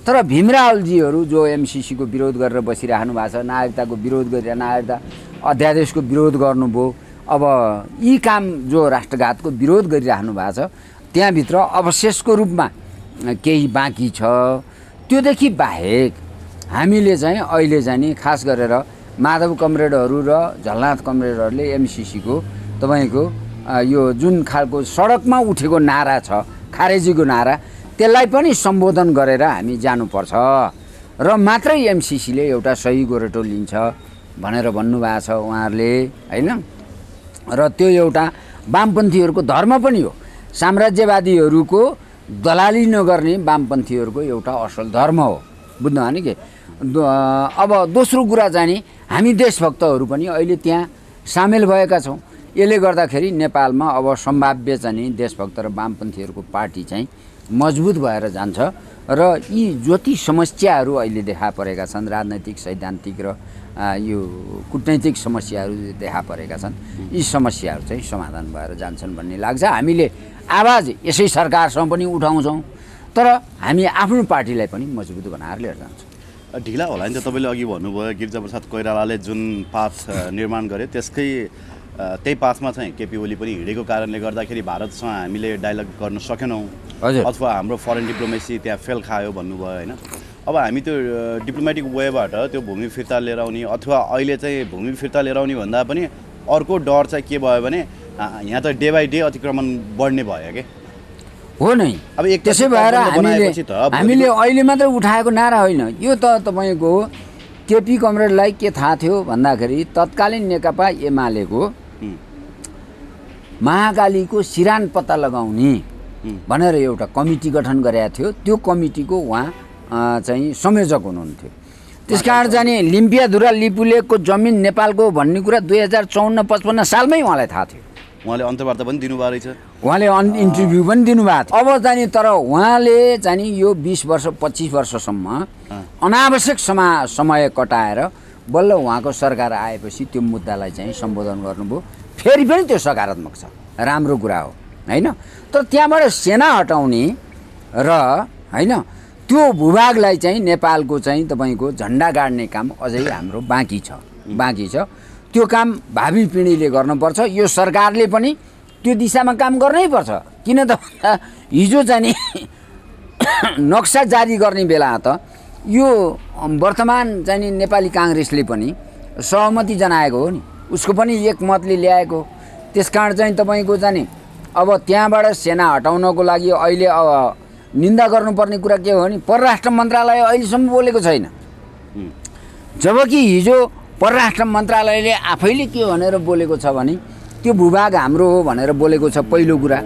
तर भीमरावलजीहरू जो एमसिसीको विरोध गरेर बसिराख्नु भएको छ, नागरिकताको विरोध गरेर नागरिकता अध्यादेशको विरोध गर्नुभयो, अब यी काम जो राष्ट्रघातको विरोध गरिराख्नु भएको छ त्यहाँभित्र अवशेषको रूपमा केही बाँकी छ। त्योदेखि बाहेक हामीले चाहिँ अहिले जाने खास गरेर माधव कमरेडहरू र झलनाथ कमरेडहरूले एमसिसीको तपाईँको यो जुन खालको सडकमा उठेको नारा छ, खारेजीको नारा, त्यसलाई पनि सम्बोधन गरेर हामी जानुपर्छ र मात्रै एमसिसीले एउटा सही गोरेटो लिन्छ भनेर भन्नुभएको छ उहाँहरूले होइन। र त्यो एउटा वामपन्थीहरूको धर्म पनि हो। साम्राज्यवादीहरूको दलाली नगर्ने वामपन्थीहरूको एउटा असल धर्म हो, बुझ्नु भने के। अब दोस्रो कुरा जाने हामी देशभक्तहरू पनि अहिले त्यहाँ सामेल भएका छौँ। यसले गर्दाखेरि नेपालमा अब सम्भाव्य चाहिँ देशभक्त र वामपन्थीहरूको पार्टी चाहिँ मजबुत भएर जान्छ र यी जति समस्याहरू अहिले देखा परेका छन्, राजनैतिक, सैद्धान्तिक र यो कुटनैतिक समस्याहरू देखा परेका छन्, यी समस्याहरू चाहिँ समाधान भएर जान्छन् भन्ने लाग्छ। हामीले आवाज यसै सरकारसँग पनि उठाउँछौँ, तर हामी आफ्नो पार्टीलाई पनि मजबुत बनाएर लिएर जान्छौँ। ढिला होला नि त। तपाईँले अघि भन्नुभयो गिरिजाप्रसाद कोइरालाले जुन पाथ निर्माण गरे त्यही पाथमा चाहिँ केपी ओली पनि हिँडेको कारणले गर्दाखेरि भारतसँग हामीले डायलग गर्न सकेनौँ अथवा हाम्रो फरेन डिप्लोमेसी त्यहाँ फेल खायो भन्नुभयो होइन। अब हामी त्यो डिप्लोमेटिक वेबाट त्यो भूमि फिर्ता लिएर आउने अथवा अहिले चाहिँ भूमि फिर्ता लिएर आउने भन्दा पनि अर्को डर चाहिँ के भयो भने यहाँ त डे बाई डे अतिक्रमण बढ्ने भयो क्या हो नै। अब त्यसै भएर हामीले अहिले मात्रै उठाएको नारा होइन यो त। तपाईँको केपी कमरेडलाई के थाहा थियो भन्दाखेरि तत्कालीन नेकपा एमालेको महाकालीको सिरान पत्ता लगाउने भनेर एउटा कमिटी गठन गरेका थियो। त्यो कमिटीको उहाँ चाहिँ संयोजक हुनुहुन्थ्यो। त्यसकारण जाने लिम्पियाधुरा लिपुलेकको जमिन नेपालको भन्ने कुरा 2054-55 सालमै उहाँलाई थाहा थियो। उहाँले अन्तर्वार्ता पनि दिनुभएको रहेछ, उहाँले इन्टरभ्यू पनि दिनुभएको थियो। अब जाने तर उहाँले चाहिँ यो 20 वर्ष 25 वर्षसम्म अनावश्यक समय कटाएर बल्ल उहाँको सरकार आएपछि त्यो मुद्दालाई चाहिँ सम्बोधन गर्नुभयो। फेरि पनि त्यो सकारात्मक छ, राम्रो कुरा हो होइन। तर त्यहाँबाट सेना हटाउने र होइन त्यो भूभागलाई चाहिँ नेपालको चाहिँ तपाईँको झन्डा गाड्ने काम अझै हाम्रो बाँकी छ। त्यो काम भावी पिँढीले गर्नुपर्छ। यो सरकारले पनि त्यो दिशामा काम गर्नै पर्छ। किन त भन्दा हिजो चाहिँ नि नक्सा जारी गर्ने बेला त यो वर्तमान चाहिँ नि नेपाली काङ्ग्रेसले पनि सहमति जनाएको हो नि, उसको पनि एक मतले ल्याएको। त्यसकारण चाहिँ तपाईँको चाहिँ अब त्यहाँबाट सेना हटाउनको लागि अहिले अब निन्दा गर्नुपर्ने कुरा के हो भने परराष्ट्र मन्त्रालय अहिलेसम्म बोलेको छैन। जबकि हिजो परराष्ट्र मन्त्रालयले आफैले के भनेर बोलेको छ भने त्यो भूभाग हाम्रो हो भनेर बोलेको छ, पहिलो कुरा।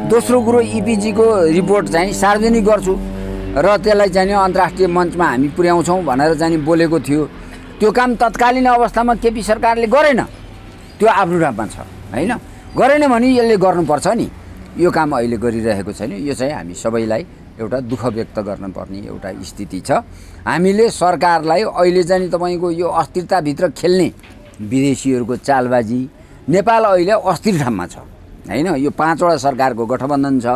दोस्रो कुरो इपिजीको रिपोर्ट चाहिँ सार्वजनिक गर्छु र त्यसलाई चाहिँ अन्तर्राष्ट्रिय मञ्चमा हामी पुर्याउँछौँ भनेर चाहिँ बोलेको थियो। त्यो काम तत्कालीन अवस्थामा केपी सरकारले गरेन, त्यो आफ्नो ठाउँमा छ होइन। गरेन भने यसले गर्नुपर्छ नि, यो काम अहिले गरिरहेको छैन। यो चाहिँ हामी सबैलाई एउटा दुःख व्यक्त गर्नुपर्ने एउटा स्थिति छ। हामीले सरकारलाई अहिले चाहिँ तपाईँको यो अस्थिरताभित्र खेल्ने विदेशीहरूको चालबाजी, नेपाल अहिले अस्थिर ठाउँमा छ होइन। यो 5वटा सरकारको गठबन्धन छ,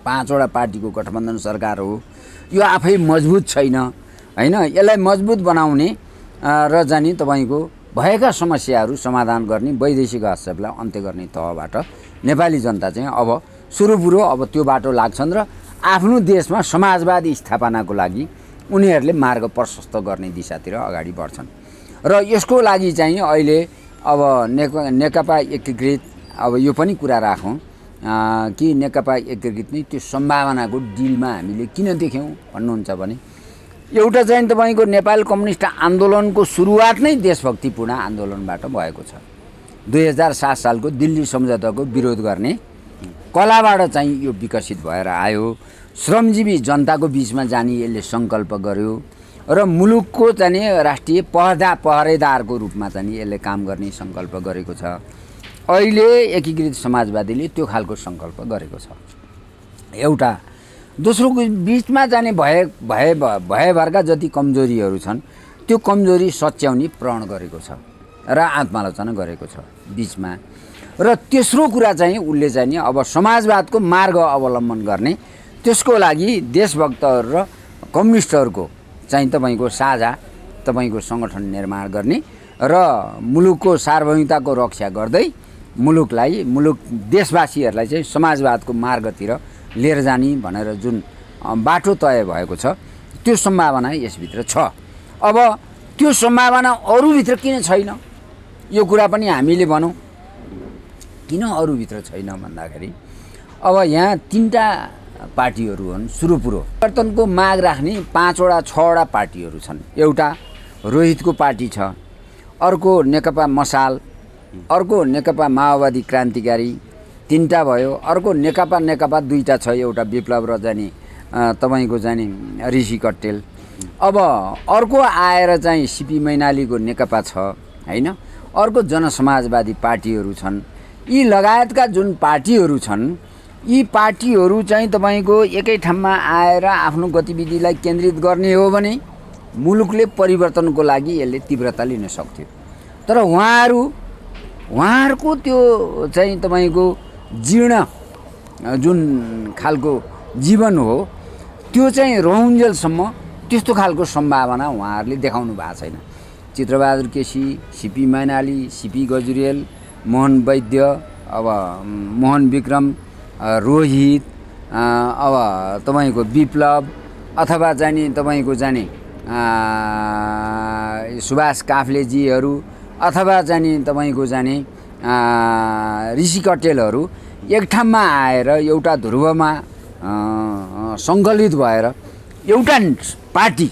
5वटा पार्टीको गठबन्धन सरकार हो। यो आफै मजबुत छैन होइन। यसलाई मजबुत बनाउने र जाने तपाईँको भएका समस्याहरू समाधान गर्ने, वैदेशिक हस्तक्षेपलाई अन्त्य गर्ने तहबाट नेपाली जनता चाहिँ अब सुरुपुरो अब त्यो बाटो लाग्छन् र आफ्नो देशमा समाजवादी स्थापनाको लागि उनीहरूले मार्ग प्रशस्त गर्ने दिशातिर अगाडि बढ्छन्। र यसको लागि चाहिँ अहिले अब नेकपा एकीकृत, अब यो पनि कुरा राखौँ कि नेकपा एकीकृत नै त्यो सम्भावनाको डिलमा हामीले किन देख्यौँ भन्नुहुन्छ भने एउटा चाहिँ तपाईँको नेपाल कम्युनिस्ट आन्दोलनको सुरुवात नै देशभक्तिपूर्ण आन्दोलनबाट भएको छ। 2007 सालको दिल्ली सम्झौताको विरोध गर्ने कलाबाट चाहिँ यो विकसित भएर आयो। श्रमजीवी जनताको बिचमा जाने यसले सङ्कल्प गर्यो र मुलुकको चाहिँ राष्ट्रिय पहरेदारको रूपमा चाहिँ यसले काम गर्ने सङ्कल्प गरेको छ। अहिले एकीकृत समाजवादीले त्यो खालको सङ्कल्प गरेको छ एउटा। दोस्रोको बिचमा जाने भएभरका जति कमजोरीहरू छन् त्यो कमजोरी सच्याउने प्रण गरेको छ र आत्मालोचना गरेको छ बिचमा। र तेस्रो कुरा चाहिँ उसले चाहिँ नि अब समाजवादको मार्ग अवलम्बन गर्ने, त्यसको लागि देशभक्तहरू र कम्युनिस्टहरूको चाहिँ तपाईँको साझा तपाईँको सङ्गठन निर्माण गर्ने र मुलुकको सार्वभौमिकताको रक्षा गर्दै मुलुक देशवासीहरूलाई चाहिँ समाजवादको मार्गतिर लिएर जाने भनेर जुन बाटो तय भएको छ त्यो सम्भावना यसभित्र छ। अब त्यो सम्भावना अरूभित्र किन छैन यो कुरा पनि हामीले भनौँ। किन अरूभित्र छैन भन्दाखेरि अब यहाँ 3टा पार्टीहरू हुन् सुरुपुरो। परिवर्तनको माग राख्ने 5वटा 6वटा पार्टीहरू छन्। एउटा रोहितको पार्टी छ, अर्को नेकपा मसाल, अर्को नेकपा माओवादी क्रान्तिकारी, 3टा भयो। अर्को नेकपा 2टा छ, एउटा विप्लव र जाने तपाईँको जाने ऋषि कट्टेल। अब अर्को आएर चाहिँ सिपी मैनालीको नेकपा छ होइन। अर्को जनसमाजवादी पार्टीहरू छन्। यी लगायतका जुन पार्टीहरू छन् यी पार्टीहरू चाहिँ तपाईँको एकै ठाउँमा आएर आफ्नो गतिविधिलाई केन्द्रित गर्ने हो भने मुलुकले परिवर्तनको लागि यसले तीव्रता लिन सक्थ्यो। तर उहाँहरूको त्यो चाहिँ तपाईँको जीर्ण जुन खालको जीवन हो त्यो चाहिँ रहउन्जेलसम्म त्यस्तो खालको सम्भावना उहाँहरूले देखाउनु भएको छैन। चित्रबहादुर केसी, सिपी मैनाली, सिपी गजुरेल, मोहन वैद्य, अब मोहन विक्रम, रोहित, अब तपाईँको विप्लव अथवा जाने तपाईँको जाने सुभाष काफ्लेजीहरू अथवा जाने तपाईँको जाने ऋषि कट्टेलहरू एक ठाउँमा आएर एउटा ध्रुवमा सङ्कलित भएर एउटा पार्टी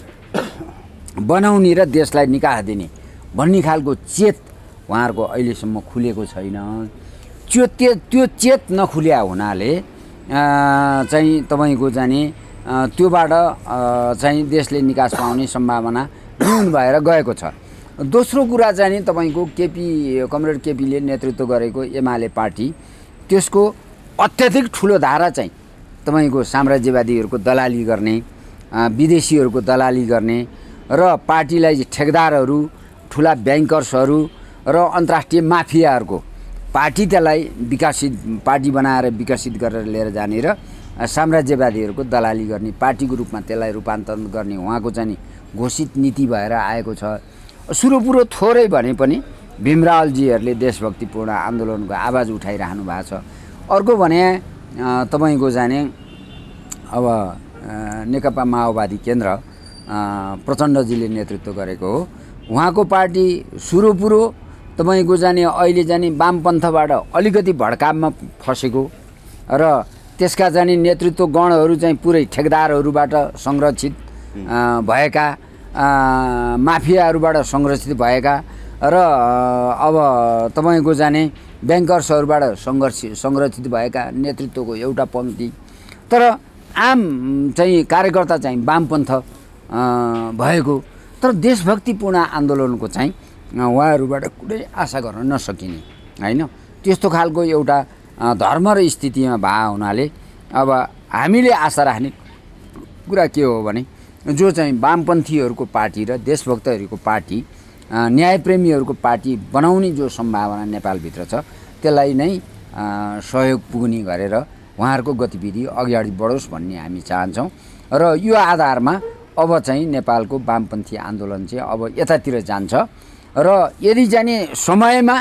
बनाउने र देशलाई निकाह दिने भन्ने खालको चेत उहाँहरूको अहिलेसम्म खुलेको छैन। त्यो चेत नखुल्या हुनाले चाहिँ तपाईँको जाने त्योबाट चाहिँ देशले निकास पाउने सम्भावना न्यून भएर गएको छ। दोस्रो कुरा चाहिँ तपाईँको कमरेड केपीले नेतृत्व गरेको एमाले पार्टी, त्यसको अत्याधिक ठुलो धारा चाहिँ तपाईँको साम्राज्यवादीहरूको दलाली गर्ने, विदेशीहरूको दलाली गर्ने र पार्टीलाई ठेकेदारहरू, ठुला ब्याङ्कर्सहरू र अन्तर्राष्ट्रिय माफियाहरूको पार्टी त्यसलाई विकसित पार्टी बनाएर विकसित गरेर लिएर जाने र साम्राज्यवादीहरूको दलाली गर्ने पार्टीको रूपमा त्यसलाई रूपान्तरण गर्ने उहाँको चाहिँ घोषित नीति भएर आएको छ। सुरुपुरो थोरै भने पनि भीमरावजीहरूले देशभक्तिपूर्ण आन्दोलनको आवाज उठाइरहनु भएको छ। अर्को भने तपाईँको जाने अब नेकपा माओवादी केन्द्र प्रचण्डजीले नेतृत्व गरेको हो। उहाँको पार्टी सुरुपुरो तपाईँको जाने अहिले जाने वामपन्थबाट अलिकति भड्काममा फसेको र त्यसका जाने नेतृत्व गणहरू चाहिँ पुरै ठेकेदारहरूबाट संरक्षित भएका, माफियाहरूबाट संरक्षित भएका र अब तपाईँको जाने ब्याङ्कर्सहरूबाट संरक्षित भएका नेतृत्वको एउटा पङ्क्ति। तर आम चाहिँ कार्यकर्ता चाहिँ वामपन्थ भएको, तर देशभक्तिपूर्ण आन्दोलनको चाहिँ उहाँहरूबाट कुनै आशा गर्न नसकिने होइन, त्यस्तो खालको एउटा धर्म र स्थितिमा भए हुनाले अब हामीले आशा राख्ने कुरा के हो भने जो चाहिँ वामपन्थीहरूको पार्टी र देशभक्तहरूको पार्टी, न्यायप्रेमीहरूको पार्टी बनाउने जो सम्भावना नेपालभित्र छ त्यसलाई नै सहयोग पुग्ने गरेर उहाँहरूको गतिविधि अगाडि बढोस् भन्ने हामी चाहन्छौँ। र यो आधारमा अब चाहिँ नेपालको वामपन्थी आन्दोलन चाहिँ अब यतातिर जान्छ र यदि जाने समयमा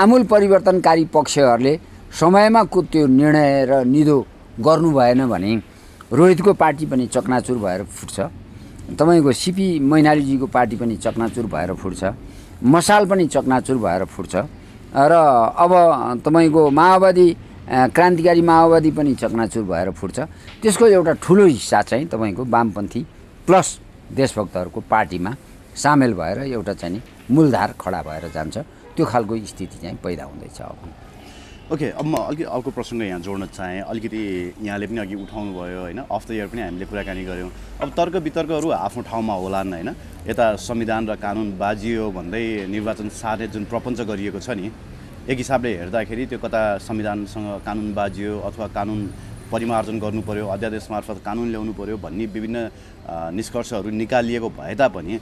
आमूल परिवर्तनकारी पक्षहरूले समयमा त्यो निर्णय र निधो गर्नु भएन भने रोहितको पार्टी पनि चकनाचुर भएर फुट्छ, तपाईँको सिपी मैनालीजीको पार्टी पनि चकनाचुर भएर फुट्छ, मसाल पनि चकनाचुर भएर फुट्छ र अब तपाईँको माओवादी क्रान्तिकारी माओवादी पनि चकनाचुर भएर फुट्छ। त्यसको एउटा ठुलो हिस्सा चाहिँ तपाईँको वामपन्थी प्लस देशभक्तहरूको पार्टीमा सामेल भएर एउटा चाहिँ मूलधार खडा भएर जान्छ। त्यो खालको स्थिति चाहिँ पैदा हुँदैछ अब। ओके, अब म अलिकति अर्को प्रसङ्ग यहाँ जोड्न चाहेँ। अलिकति यहाँले पनि अघि उठाउनु भयो होइन, अफ द इयर पनि हामीले कुराकानी गऱ्यौँ। अब तर्क वितर्कहरू आफ्नो ठाउँमा होलान् होइन, यता संविधान र कानुन बाजियो भन्दै निर्वाचन सार्ने जुन प्रपञ्च गरिएको छ नि, एक हिसाबले हेर्दाखेरि त्यो कता संविधानसँग कानुन बाजियो अथवा कानुन परिमार्जन गर्नु पर्यो, अध्यादेश मार्फत कानुन ल्याउनु पर्यो भन्ने विभिन्न निष्कर्षहरू निकालिएको भए तापनि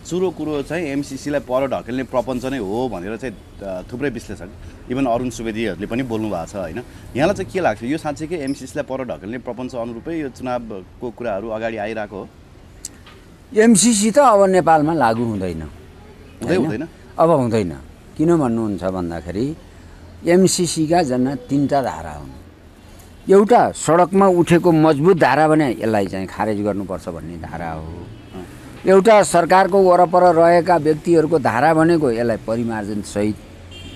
चुरो कुरो चाहिँ एमसिसीलाई पर ढकेल्ने प्रपञ्च नै हो भनेर चाहिँ थुप्रै विश्लेषक इभन अरुण सुवेदीहरूले पनि बोल्नु भएको छ होइन। यहाँलाई चाहिँ के लाग्छ, यो साँच्चीकै एमसिसीलाई पर ढकेल्ने प्रपञ्च अनुरूपै यो चुनावको कुराहरू अगाडि आइरहेको हो? एमसिसी त अब नेपालमा लागू हुँदैन, हुँदैन अब हुँदैन। किन भन्नुहुन्छ भन्दाखेरि एमसिसीका जम्मा 3टा धारा हुन्। एउटा सडकमा उठेको मजबुत धारा भने यसलाई चाहिँ खारेज गर्नुपर्छ भन्ने धारा हो। एउटा सरकारको वरपर रहेका व्यक्तिहरूको धारा भनेको यसलाई परिमार्जनसहित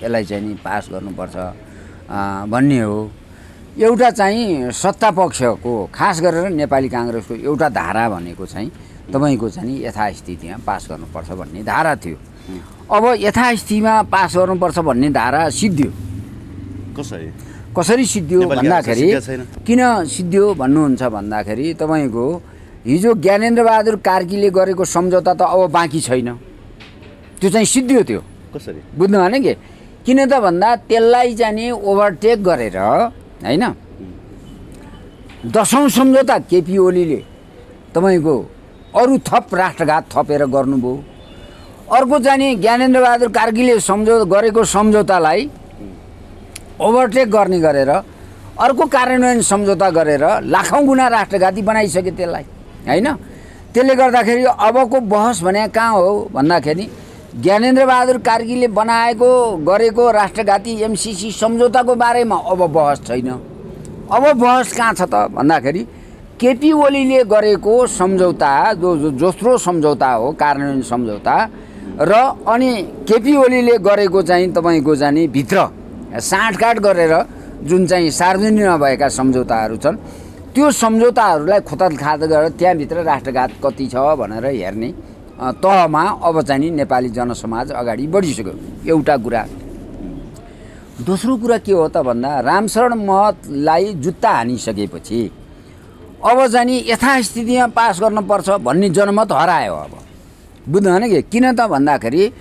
यसलाई चाहिँ नि पास गर्नुपर्छ भन्ने हो। एउटा चाहिँ सत्तापक्षको खास गरेर नेपाली काङ्ग्रेसको एउटा धारा भनेको चाहिँ तपाईँको चाहिँ यथास्थितिमा पास गर्नुपर्छ भन्ने धारा थियो। अब यथास्थितिमा पास गर्नुपर्छ भन्ने धारा सिद्धियो। कसरी सिद्धियो भन्दाखेरि, किन सिद्धियो भन्नुहुन्छ भन्दाखेरि तपाईँको हिजो ज्ञानेन्द्रबहादुर कार्कीले गरेको सम्झौता त अब बाँकी छैन, त्यो चाहिँ सिद्धियो। त्यो कसरी बुझ्नु भएन कि किन त भन्दा त्यसलाई चाहिँ ओभरटेक गरेर होइन 10औं सम्झौता केपी ओलीले तपाईँको अरू थप राष्ट्रघात थपेर गर्नुभयो। अर्को चाहिँ ज्ञानेन्द्रबहादुर कार्कीले गरेको सम्झौतालाई ओभरटेक गर्ने गरेर अर्को कार्यान्वयन सम्झौता गरेर लाखौँ गुणा राष्ट्रघाती बनाइसके त्यसलाई होइन। त्यसले गर्दाखेरि अबको बहस भने कहाँ हो भन्दाखेरि ज्ञानेन्द्रबहादुर कार्कीले बनाएको गरेको राष्ट्रघाती एमसिसी सम्झौताको बारेमा अब बहस छैन। अब बहस कहाँ छ त भन्दाखेरि केपी ओलीले गरेको सम्झौता दोस्रो सम्झौता हो, कार्यान्वयन सम्झौता, र अनि केपी ओलीले गरेको चाहिँ तपाईँको जाने भित्र साँठगाँठ गरेर जुन चाहिँ सार्वजनिक नभएका सम्झौताहरू छन् त्यो सम्झौताहरूलाई खोतल्खात गरेर त्यहाँभित्र राष्ट्रघात कति छ भनेर हेर्ने तहमा अब चाहिँ नेपाली जनसमाज अगाडि बढिसक्यो। एउटा कुरा। दोस्रो कुरा के हो त भन्दा रामशरण महतलाई जुत्ता हानिसकेपछि अब चाहिँ यथास्थितिमा पास गर्नुपर्छ भन्ने जनमत हरायो। अब बुझ्नु भएन कि किन त भन्दाखेरि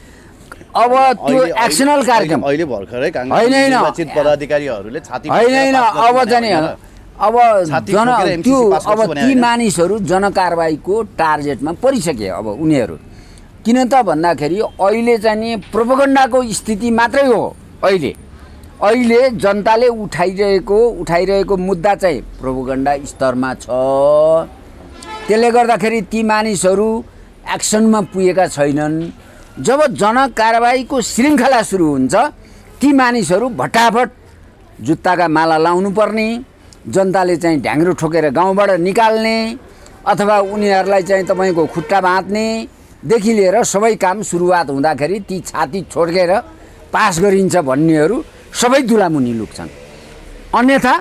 अब त्यो एक्सनल कार्यक्रम अहिले भर्खरै काङ्ग्रेस निर्वाचित पदाधिकारीहरूले छाती होइन अब चाहिँ अब ती मानिसहरू जनकारबाहीको टार्गेटमा परिसके। अब उनीहरू किन त भन्दाखेरि अहिले चाहिँ नि प्रोपगन्डाको स्थिति मात्रै हो। अहिले जनताले उठाइरहेको मुद्दा चाहिँ प्रोपगन्डा स्तरमा छ। त्यसले गर्दाखेरि ती मानिसहरू एक्सनमा पुगेका छैनन्। जब जनकारबाहीको श्रृङ्खला सुरु हुन्छ ती मानिसहरू भटाभट जुत्ताका माला लाउनु पर्ने, जनताले चाहिँ ढ्याङ्ग्रो ठोकेर गाउँबाट निकाल्ने अथवा उनीहरूलाई चाहिँ तपाईँको खुट्टा बाँध्नेदेखि लिएर सबै काम सुरुवात हुँदाखेरि ती छाती छोड्केर पास गरिन्छ भन्नेहरू सबै दुलामुनि लुक्छन्। अन्यथा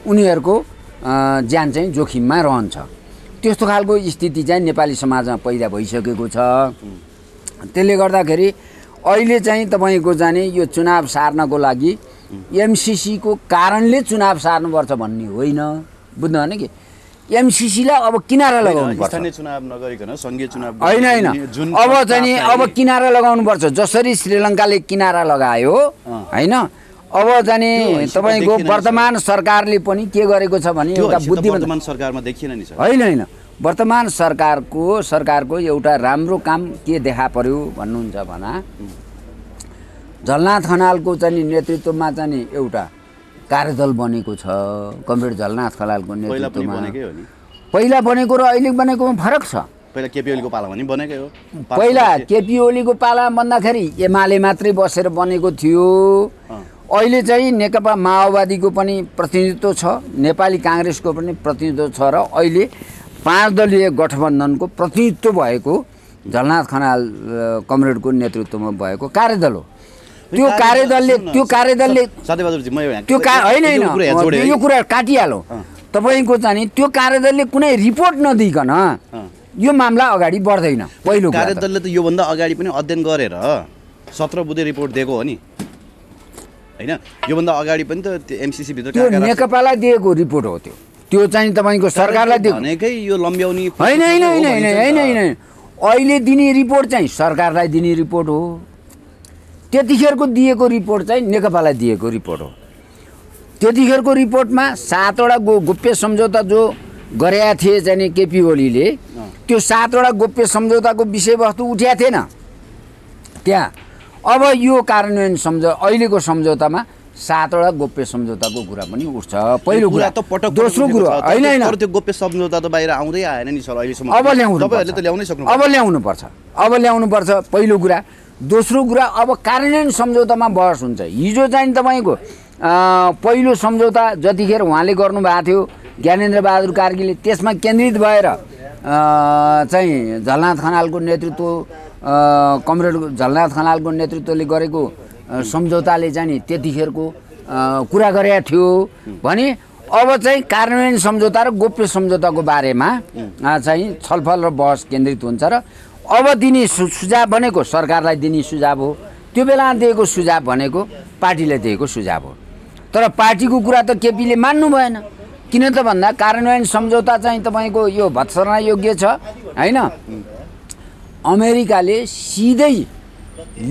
उनीहरूको ज्यान चाहिँ जोखिममा रहन्छ। त्यस्तो खालको स्थिति चाहिँ नेपाली समाजमा पैदा भइसकेको छ। त्यसले गर्दाखेरि अहिले चाहिँ तपाईँको जाने यो चुनाव सार्नको लागि एमसिसीको कारणले चुनाव सार्नुपर्छ भन्ने होइन। बुझ्नु भने कि एमसिसीलाई अब किनारा लगाउनुपर्छ। स्थानीय चुनाव नगरिकन संघीय चुनाव होइन अब चाहिँ अब किनारा लगाउनुपर्छ। जसरी श्रीलङ्काले किनारा लगायो होइन, अब जाने तपाईँको वर्तमान सरकारले पनि के गरेको छ भने एउटा वर्तमान सरकारमा देखिएन नि सर। होइन वर्तमान सरकारको एउटा राम्रो काम के देखा पर्यो भन्नुहुन्छ भना झलनाथ खनालको चाहिँ नेतृत्वमा चाहिँ एउटा कार्यदल बनेको छ। कमरेड झलनाथ खनालको नेतृत्वमा पहिला बनेको र अहिले बनेकोमा फरक छ। पहिला केपी ओलीको पालामा नि बनेकै हो। पहिला केपी ओलीको पाला भन्दाखेरि एमाले मात्रै बसेर बनेको थियो। अहिले चाहिँ नेकपा माओवादीको पनि प्रतिनिधित्व छ, नेपाली काङ्ग्रेसको पनि प्रतिनिधित्व छ र अहिले 5 दलीय गठबन्धनको प्रतिनिधित्व भएको झलनाथ खनाल कमरेडको नेतृत्वमा भएको कार्यदल हो। त्यो कार्यदलले यो कुरा काटिहालौँ। तपाईँको चाहिँ त्यो कार्यदलले कुनै रिपोर्ट नदिइकन यो मामला अगाडि बढ्दैन। पहिलो कार्यदलले त योभन्दा अगाडि पनि अध्ययन गरेर 17 बुँदे रिपोर्ट दिएको हो नि होइन। योभन्दा अगाडि पनि त एमसिसी भित्र त्यो नेकपालाई दिएको रिपोर्ट हो। त्यो चाहिँ तपाईँको सरकारलाई दिएको भनेकै यो लम्ब्याउने होइन। अहिले दिने रिपोर्ट चाहिँ सरकारलाई दिने रिपोर्ट हो। त्यतिखेरको दिएको रिपोर्ट चाहिँ नेकपालाई दिएको रिपोर्ट हो। त्यतिखेरको रिपोर्टमा 7 वटा गोप्य सम्झौता जो गरेका थिए चाहिँ केपी ओलीले, त्यो 7 वटा गोप्य सम्झौताको विषयवस्तु उठ्या थिएन त्यहाँ। अब यो कार्यान्वयन अहिलेको सम्झौतामा 7 वटा गोप्य सम्झौताको कुरा पनि उठ्छ। पहिलो कुरा त पटक दोस्रो कुरा होइन त्यो गोप्य सम्झौता त बाहिर आउँदै आएन नि सर अहिलेसम्म। अब ल्याउनुपर्छ पहिलो कुरा। दोस्रो कुरा अब कार्यान्वयन सम्झौतामा बहस हुन्छ। हिजो चाहिँ तपाईँको पहिलो सम्झौता जतिखेर उहाँले गर्नुभएको थियो ज्ञानेन्द्र बहादुर कार्कीले, त्यसमा केन्द्रित भएर चाहिँ झलनाथ खनालको नेतृत्व कमरेड झलनाथ खनालको नेतृत्वले गरेको सम्झौताले चाहिँ नि त्यतिखेरको कुरा गरेका थियो भने अब चाहिँ कार्यान्वयन सम्झौता र गोप्य सम्झौताको बारेमा चाहिँ छलफल र बहस केन्द्रित हुन्छ र अब दिने सुझाव भनेको सरकारलाई दिने सुझाव हो। त्यो बेला दिएको सुझाव भनेको पार्टीले दिएको सुझाव हो। तर पार्टीको कुरा त केपीले मान्नु भएन। किन त भन्दा कार्यान्वयन सम्झौता चाहिँ तपाईँको यो भत्सना योग्य छ होइन। अमेरिकाले सिधै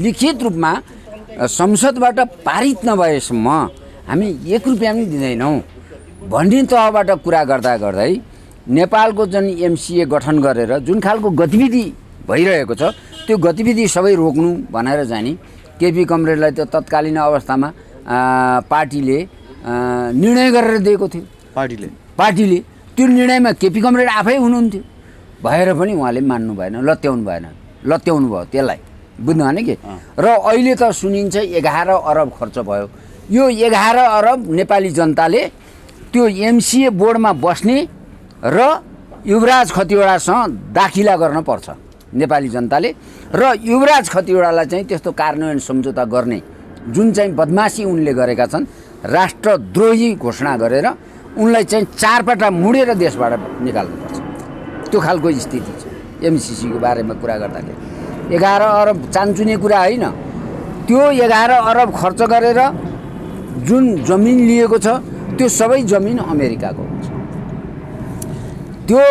लिखित रूपमा संसदबाट पारित नभएसम्म हामी 1 रुपियाँ पनि दिँदैनौँ भन्ने तहबाट कुरा गर्दा गर्दै नेपालको जुन एमसिए गठन गरेर जुन खालको गतिविधि भइरहेको छ त्यो गतिविधि सबै रोक्नु भनेर जाने केपी कमरेडलाई त तत्कालीन अवस्थामा पार्टीले निर्णय गरेर दिएको थियो। पार्टीले त्यो निर्णयमा केपी कमरेड आफै हुनुहुन्थ्यो भएर पनि उहाँले मान्नु भएन, लत्याउनु भयो त्यसलाई। बुझ्नु भने कि र अहिले त सुनिन्छ 11 अरब खर्च भयो। यो 11 अरब नेपाली जनताले त्यो एमसिए बोर्डमा बस्ने र युवराज खतिवडासँग दाखिला गर्न पर्छ नेपाली जनताले। र युवराज खतिवडालाई चाहिँ त्यस्तो कार्यान्वयन सम्झौता गर्ने जुन चाहिँ बदमासी उनले गरेका छन्, राष्ट्रद्रोही घोषणा गरेर उनलाई चाहिँ 4 पल्ट मुडेर देशबाट निकाल्नुपर्छ। त्यो खालको स्थिति छ एमसिसीको बारेमा कुरा गर्दाखेरि। 11 अरब चान्चुने कुरा होइन। त्यो 11 अरब खर्च गरेर जुन जमिन लिएको छ त्यो सबै जमिन अमेरिकाको हुन्छ। त्यो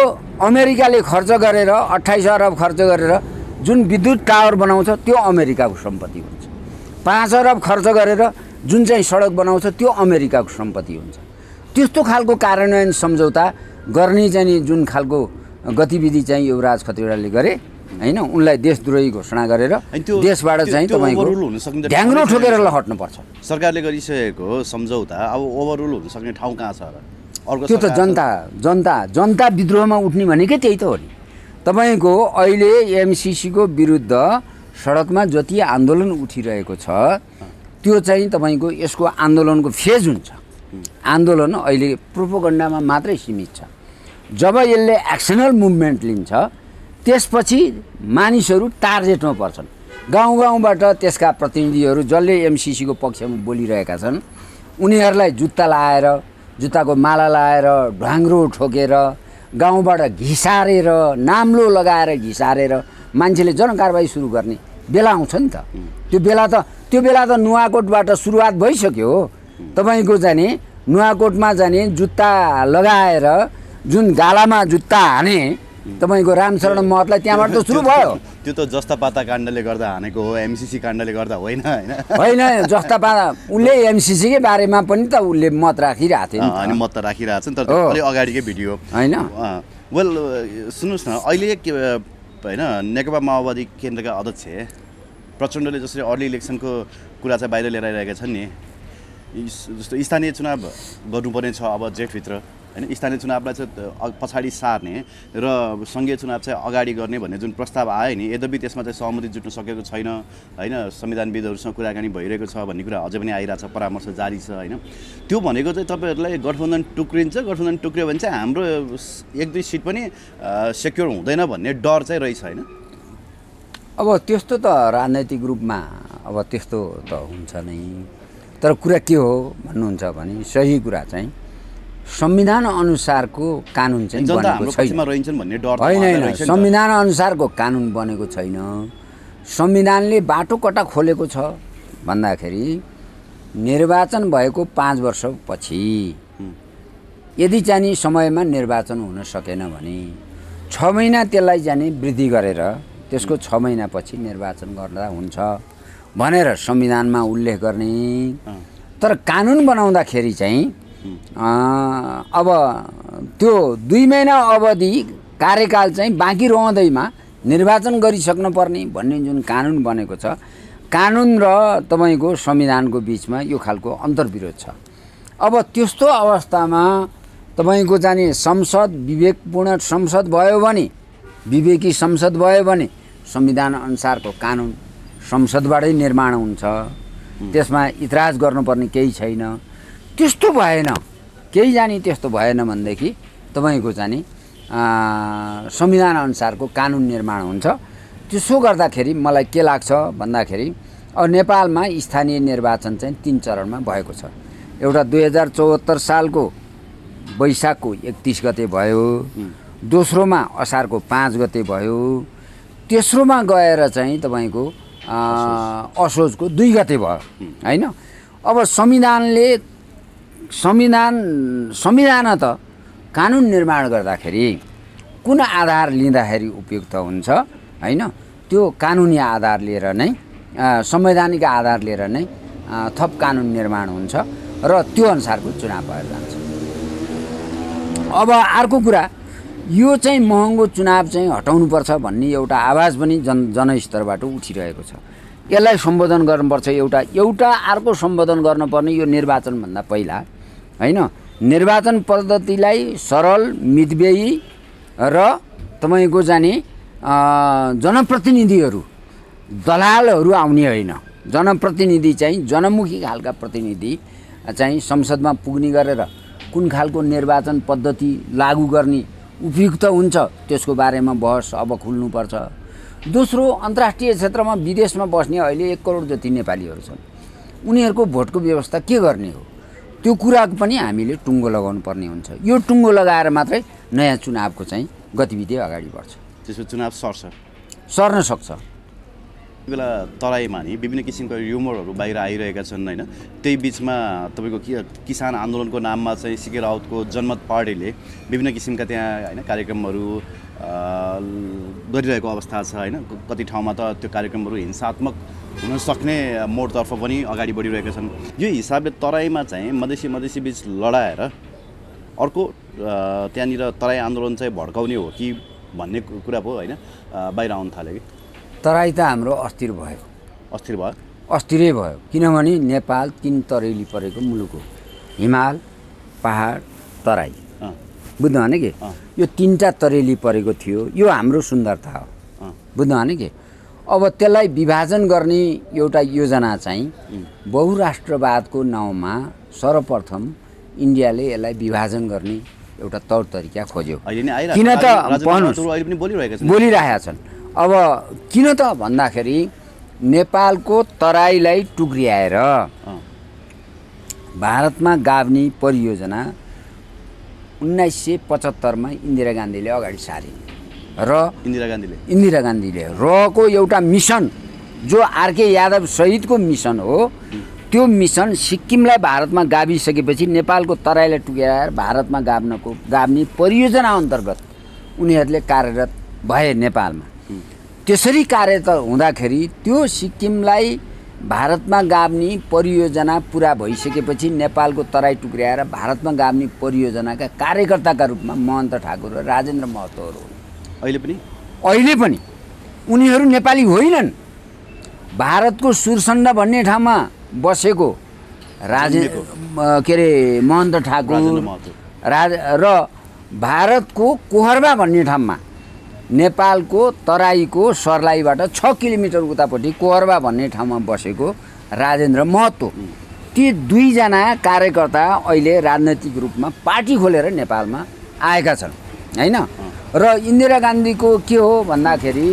अमेरिकाले खर्च गरेर 28 अरब खर्च गरेर जुन विद्युत टावर बनाउँछ त्यो अमेरिकाको सम्पत्ति हुन्छ। 5 अरब खर्च गरेर जुन चाहिँ सडक बनाउँछ त्यो अमेरिकाको सम्पत्ति हुन्छ। त्यस्तो खालको कार्यान्वयन सम्झौता गर्ने चाहिँ नि जुन खालको गतिविधि चाहिँ युवराज खतिवडाले गरे होइन, उनलाई देशद्रोही घोषणा गरेर देशबाट चाहिँ तपाईँको ढ्याङ्ग्रो ठोकेर हट्नुपर्छ। सरकारले गरिसकेको सम्झौता अब ओभररुल हुन सक्ने ठाउँ कहाँ छ र? अर्को त्यो त जनता विद्रोहमा उठ्ने भनेकै त्यही त हो नि। तपाईँको अहिले एमसिसीको विरुद्ध सडकमा जति आन्दोलन उठिरहेको छ त्यो चाहिँ तपाईँको यसको आन्दोलनको फेज हुन्छ। आन्दोलन अहिले प्रोपोगन्डामा मात्रै सीमित छ। जब यसले एक्सनल मुभमेन्ट लिन्छ त्यसपछि मानिसहरू टार्गेटमा पर्छन्। गाउँ गाउँबाट त्यसका प्रतिनिधिहरू जसले एमसिसीको पक्षमा बोलिरहेका छन् उनीहरूलाई जुत्ता लाएर, जुत्ताको माला लाएर, ढ्याङ्ग्रो ठोकेर, गाउँबाट घिसारेर, नाम्लो लगाएर घिसारेर मान्छेले जनकारबाही सुरु गर्ने बेला आउँछ नि त। त्यो बेला त नुवाकोटबाट सुरुवात भइसक्यो। तपाईँको जाने नुवाकोटमा जाने जुत्ता लगाएर जुन गालामा जुत्ता हाने तपाईँको रामशरण महतलाई त्यहाँबाट त सुरु भयो। त्यो त जस्ता पाता काण्डले गर्दा हानेको हो, एमसिसी काण्डले गर्दा होइन होइन जस्ता पाता उसले एमसिसीकै बारेमा पनि त उसले मत राखिरहेको थियो अनि मत त राखिरहेको छ नि, तर अलि अगाडिकै भिडियो होइन। वेल सुन्नुहोस् न, अहिले होइन नेकपा माओवादी केन्द्रका अध्यक्ष प्रचण्डले जसरी अर्ली इलेक्सनको कुरा चाहिँ बाहिर लिएर आइरहेका छन् नि, जस्तो स्थानीय चुनाव गर्नुपर्ने छ अब जेठभित्र होइन, स्थानीय चुनावलाई चाहिँ पछाडि सार्ने र सङ्घीय चुनाव चाहिँ अगाडि गर्ने भन्ने जुन प्रस्ताव आयो नि, यद्यपि त्यसमा चाहिँ सहमति जुट्न सकेको छैन होइन, संविधानविदहरूसँग कुराकानी भइरहेको छ भन्ने कुरा अझै पनि आइरहेको छ, परामर्श जारी छ होइन। त्यो भनेको चाहिँ तपाईँहरूलाई गठबन्धन टुक्रिन्छ, गठबन्धन टुक्रियो भने चाहिँ हाम्रो 1-2 सिट पनि सेक्योर हुँदैन भन्ने डर चाहिँ रहेछ होइन। अब त्यस्तो त राजनैतिक रूपमा अब त्यस्तो त हुन्छ नै, तर कुरा के हो भन्नुहुन्छ भने सही कुरा चाहिँ संविधान अनुसारको कानुन चाहिँ बनेको छैन। होइन, संविधान अनुसारको कानुन बनेको छैन। संविधानले बाटो कता खोलेको छ भन्दाखेरि निर्वाचन भएको 5 वर्षपछि यदि चाहिँ समयमा निर्वाचन हुन सकेन भने 6 महिना त्यसलाई जाने वृद्धि गरेर त्यसको 6 महिनापछि निर्वाचन गर्दा हुन्छ भनेर संविधानमा उल्लेख गर्ने। तर कानुन बनाउँदाखेरि चाहिँ अब त्यो 2 महिना अवधि कार्यकाल चाहिँ बाँकी रहँदैमा निर्वाचन गरिसक्नु पर्ने भन्ने जुन कानुन बनेको छ, कानुन र तपाईँको संविधानको बिचमा यो खालको अन्तर्विरोध छ। अब त्यस्तो अवस्थामा तपाईँको जाने संसद विवेकपूर्ण संसद भयो भने, विवेकी संसद भयो भने संविधान अनुसारको कानुन संसदबाटै निर्माण हुन्छ, त्यसमा इतराज गर्नुपर्ने केही छैन। त्यस्तो भएन, केही जाने त्यस्तो भएन भनेदेखि तपाईँको जाने संविधान अनुसारको कानुन निर्माण हुन्छ। त्यसो गर्दाखेरि मलाई के लाग्छ भन्दाखेरि अब नेपालमा स्थानीय निर्वाचन चाहिँ 3 चरणमा भएको छ। एउटा 2074 सालको वैशाखको 31 गते भयो, दोस्रोमा असारको 5 गते भयो, तेस्रोमा गएर चाहिँ तपाईँको असोजको 2 गते भयो होइन। अब संविधान त कानुन निर्माण गर्दाखेरि कुन आधार लिँदाखेरि उपयुक्त हुन्छ होइन, त्यो कानुनी आधार लिएर नै, संवैधानिक आधार लिएर नै थप कानुन निर्माण हुन्छ र त्यो अनुसारको चुनाव भएर जान्छ। अब अर्को कुरा, यो चाहिँ महँगो चुनाव चाहिँ हटाउनुपर्छ भन्ने एउटा आवाज पनि जनस्तरबाट उठिरहेको छ। यसलाई सम्बोधन गर्नुपर्छ। एउटा अर्को सम्बोधन गर्नुपर्ने यो निर्वाचनभन्दा पहिला होइन, निर्वाचन पद्धतिलाई सरल, मितव्ययी र तपाईँको जाने जनप्रतिनिधिहरू, दलालहरू आउने होइन, जनप्रतिनिधि चाहिँ जनमुखी खालका प्रतिनिधि चाहिँ संसदमा पुग्ने गरेर कुन खालको निर्वाचन पद्धति लागू गर्ने उपयुक्त हुन्छ त्यसको बारेमा बहस अब खुल्नुपर्छ। दोस्रो, अन्तर्राष्ट्रिय क्षेत्रमा विदेशमा बस्ने अहिले 1 करोड जति नेपालीहरू छन्, उनीहरूको भोटको व्यवस्था के गर्ने हो, त्यो कुरा पनि हामीले टुङ्गो लगाउनु पर्ने हुन्छ। यो टुङ्गो लगाएर मात्रै नयाँ चुनावको चाहिँ गतिविधि अगाडि बढ्छ। त्यसको चुनाव सर्न सक्छ। बेला तराईमा नि विभिन्न किसिमका र्युमरहरू बाहिर आइरहेका छन् होइन। त्यही बिचमा तपाईँको किसान आन्दोलनको नाममा चाहिँ सिके राउतको जनमत पार्टीले विभिन्न किसिमका त्यहाँ होइन कार्यक्रमहरू गरिरहेको अवस्था छ होइन। कति ठाउँमा त त्यो कार्यक्रमहरू हिंसात्मक हुन सक्ने मोडतर्फ पनि अगाडि बढिरहेका छन्। यो हिसाबले तराईमा चाहिँ मधेसी बिच लडाएर अर्को त्यहाँनिर तराई आन्दोलन चाहिँ भड्काउने हो कि भन्ने कुरा पो होइन बाहिर आउन थाल्यो कि तराई त हाम्रो अस्थिर भयो, अस्थिर भयो, अस्थिरै भयो। किनभने नेपाल 3 तरेली परेको मुलुक हो, हिमाल, पहाड, तराई। बुझ्नु भने कि यो 3टा तरेली परेको थियो, यो हाम्रो सुन्दरता हो। बुझ्नु भने कि अब त्यसलाई विभाजन गर्ने एउटा योजना चाहिँ बहुराष्ट्रवादको नाउँमा सर्वप्रथम इन्डियाले यसलाई विभाजन गर्ने एउटा तौर तरिका खोज्यो। किन त बोलिरहेका छन्। अब किन त भन्दाखेरि नेपालको तराईलाई टुक्र्याएर भारतमा गाभ्ने परियोजना 1975 इन्दिरा गान्धीले अगाडि सारिन् र इन्दिरा गान्धीले रको एउटा मिसन जो आरके यादव सहितको मिसन हो, त्यो मिसन सिक्किमलाई भारतमा गाभिसकेपछि नेपालको तराईलाई टुक्र्याएर भारतमा गाभ्ने परियोजना अन्तर्गत उनीहरूले कार्यरत भए नेपालमा। त्यसरी कार्यरत हुँदाखेरि त्यो सिक्किमलाई भारतमा गाभ्ने परियोजना पुरा भइसकेपछि नेपालको तराई टुक्र्याएर भारतमा गाभ्ने परियोजनाका कार्यकर्ताका रूपमा महन्त ठाकुर र राजेन्द्र महतोहरू अहिले पनि उनीहरू नेपाली होइनन्। भारतको सुरसण्ड भन्ने ठाउँमा बसेको के अरे महन्त ठाकुर र भारतको कोहरबा भन्ने ठाउँमा नेपालको तराईको सर्लाहीबाट 6 किलोमिटर उतापट्टि कोहरबा भन्ने ठाउँमा बसेको राजेन्द्र महतो, ती 2 जना कार्यकर्ता अहिले राजनैतिक रूपमा पार्टी खोलेर नेपालमा आएका छन् हैन। र इन्दिरा गान्धीको के हो भन्दाखेरि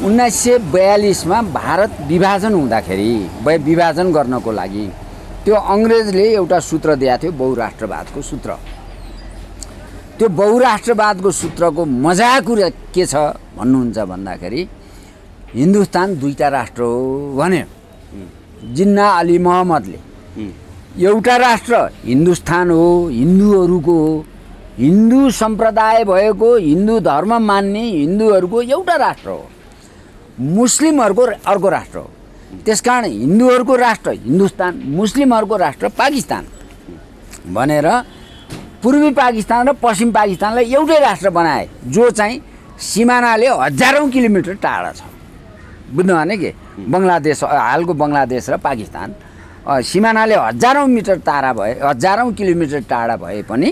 1942 भारत विभाजन हुँदाखेरि विभाजन गर्नको लागि त्यो अङ्ग्रेजले एउटा सूत्र दिएको थियो, बहुराष्ट्रवादको सूत्र। त्यो बहुराष्ट्रवादको सूत्रको मजाको कुरा के छ भन्नुहुन्छ भन्दाखेरि हिन्दुस्तान 2टा राष्ट्र हो भने जिन्ना अली मोहम्मदले एउटा राष्ट्र हिन्दुस्तान हो, हिन्दूहरूको हो, हिन्दू सम्प्रदाय भएको, हिन्दू धर्म मान्ने हिन्दूहरूको एउटा राष्ट्र हो, मुस्लिमहरूको अर्को राष्ट्र हो। त्यसकारण हिन्दूहरूको राष्ट्र हिन्दुस्तान, मुस्लिमहरूको राष्ट्र पाकिस्तान भनेर पूर्वी पाकिस्तान र पश्चिम पाकिस्तानलाई एउटै राष्ट्र बनाए, जो चाहिँ सिमानाले हजारौँ किलोमिटर टाढा छ। बुझ्नु भने कि बङ्गलादेश, हालको बङ्गलादेश र पाकिस्तान सिमानाले हजारौँ किलोमिटर टाढा भए पनि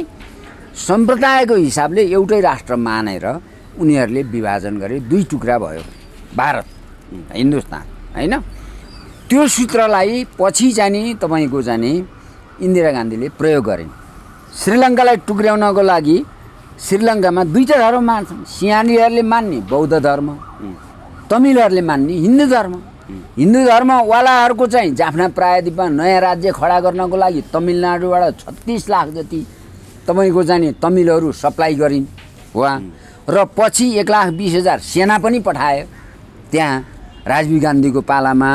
सम्प्रदायको हिसाबले एउटै राष्ट्र मानेर उनीहरूले विभाजन गरे, 2 टुक्रा भयो भारत हिन्दुस्तान हैन। त्यो सूत्रलाई पछि चाहिँ तपाईँको चाहिँ इन्दिरा गान्धीले प्रयोग गरिन्। श्रीलङ्कालाई टुक्र्याउनको लागि श्रीलङ्कामा 2टा धर्म मान्छन्, सियालीहरूले मान्ने बौद्ध धर्म, तमिलहरूले मान्ने हिन्दू धर्म। हिन्दू धर्मवालाहरूको चाहिँ जाफना प्रायद्वीपमा नयाँ राज्य खडा गर्नको लागि तमिलनाडुबाट 36 लाख जति तपाईँको चाहिँ तमिलहरू सप्लाई गरिन् वहाँ, र पछि 1,20,000 सेना पनि पठायो त्यहाँ राजीव गान्धीको पालामा।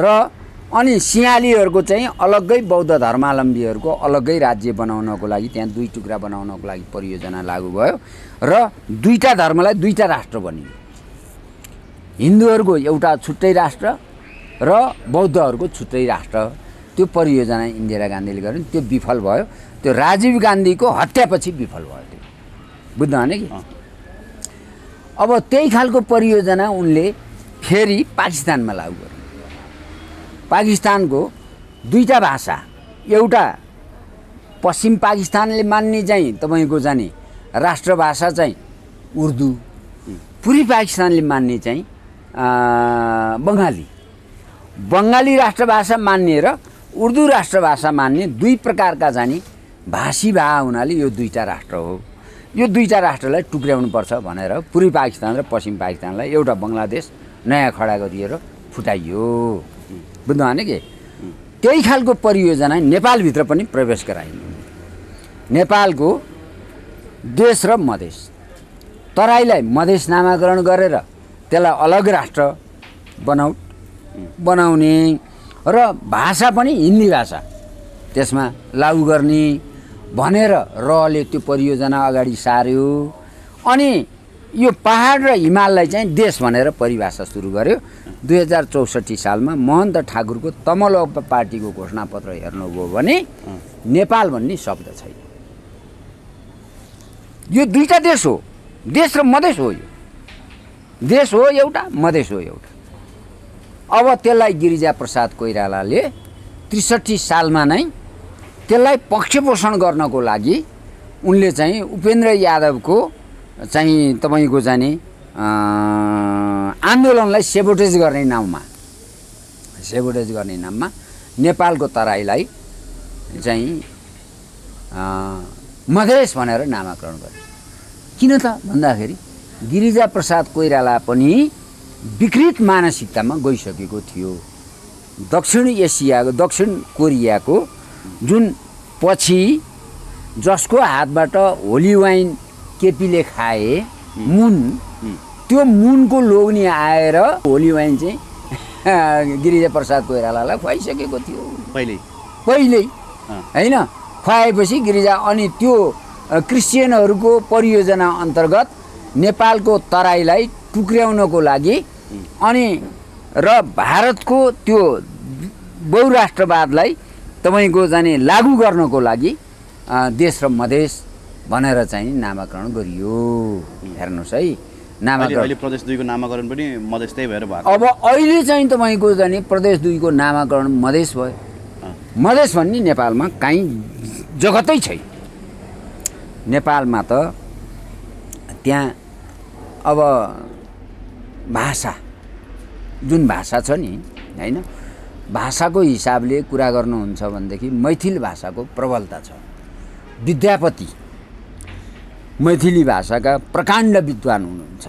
र अनि सियालीहरूको चाहिँ अलग्गै बौद्ध धर्मावलम्बीहरूको अलग्गै राज्य बनाउनको लागि त्यहाँ 2 टुक्रा बनाउनको लागि परियोजना लागू भयो र 2टा धर्मलाई 2टा राष्ट्र बनियो। हिन्दूहरूको एउटा छुट्टै राष्ट्र र बौद्धहरूको छुट्टै राष्ट्र। त्यो परियोजना इन्दिरा गान्धीले गरिन्, त्यो विफल भयो। त्यो राजीव गान्धीको हत्यापछि विफल भयो त्यो। बुझ्नु भने कि अब त्यही खालको परियोजना उनले फेरि पाकिस्तानमा लागू गरे। पाकिस्तानको 2टा भाषा, एउटा पश्चिम पाकिस्तानले मान्ने चाहिँ तपाईँको जाने राष्ट्रभाषा चाहिँ उर्दू, पूर्वी पाकिस्तानले मान्ने चाहिँ बङ्गाली राष्ट्रभाषा मान्ने र उर्दू राष्ट्रभाषा मान्ने 2 प्रकारका जाने भाषी भए हुनाले यो 2टा राष्ट्र हो। यो 2टा राष्ट्रलाई टुक्र्याउनुपर्छ भनेर पूर्वी पाकिस्तान र पश्चिम पाकिस्तानलाई एउटा बङ्गलादेश नयाँ खडा गरिएर फुटाइयो। बुझ्नु भने कि त्यही खालको परियोजना नेपालभित्र पनि प्रवेश गराइयो। नेपालको देश र मधेस, तराईलाई मधेस नामाकरण गरेर त्यसलाई अलग राष्ट्र बनाउने र भाषा पनि हिन्दी भाषा त्यसमा लागू गर्ने भनेर रले त्यो परियोजना अगाडि सार्यो। अनि यो पहाड र हिमाललाई चाहिँ देश भनेर परिभाषा सुरु गर्यो। 2064 सालमा महन्त ठाकुरको तमल पार्टीको घोषणापत्र हेर्नुभयो भने नेपाल भन्ने शब्द छैन। यो दुईटा देश हो, देश र मधेस हो। यो देश हो एउटा, मधेस हो एउटा। अब त्यसलाई गिरिजाप्रसाद कोइरालाले ६३ सालमा नै त्यसलाई पक्षपोषण गर्नको लागि उनले चाहिँ उपेन्द्र यादवको चाहिँ तपाईँको जाने आन्दोलनलाई सेबोटेज गर्ने नाममा नेपालको तराईलाई चाहिँ मधेस भनेर नामाकरण गरे। किन त भन्दाखेरि गिरिजाप्रसाद कोइराला पनि विकृत मानसिकतामा गइसकेको थियो। दक्षिण कोरियाको जुन पछि जसको हातबाट होली वाइन केपीले खाए मुन, त्यो मुनको लोग्ने आएर होली वाइन चाहिँ गिरिजाप्रसाद कोइरालालाई खुवाइसकेको थियो पहिल्यै होइन। खुवाएपछि गिरिजा अनि त्यो क्रिस्चियनहरूको परियोजना अन्तर्गत नेपालको तराईलाई टुक्र्याउनको लागि अनि र भारतको त्यो बहुराष्ट्रवादलाई तपाईँको जाने लागू गर्नको लागि देश र मधेस भनेर चाहिँ नामाकरण गरियो। हेर्नुहोस् है, अहिले प्रदेश 2 को नामाकरण पनि मधेसै भएर भएको। अब अहिले चाहिँ तपाईँको जाने प्रदेश 2 को नामाकरण मधेस भयो। मधेस भन्ने नेपालमा कहीँ जगतै छैन। नेपालमा त त्यहाँ अब भाषा जुन भाषा छ नि होइन, भाषाको हिसाबले कुरा गर्नुहुन्छ भनेदेखि मैथिली भाषाको प्रबलता छ। विद्यापति मैथिली भाषाका प्रकाण्ड विद्वान हुनुहुन्छ।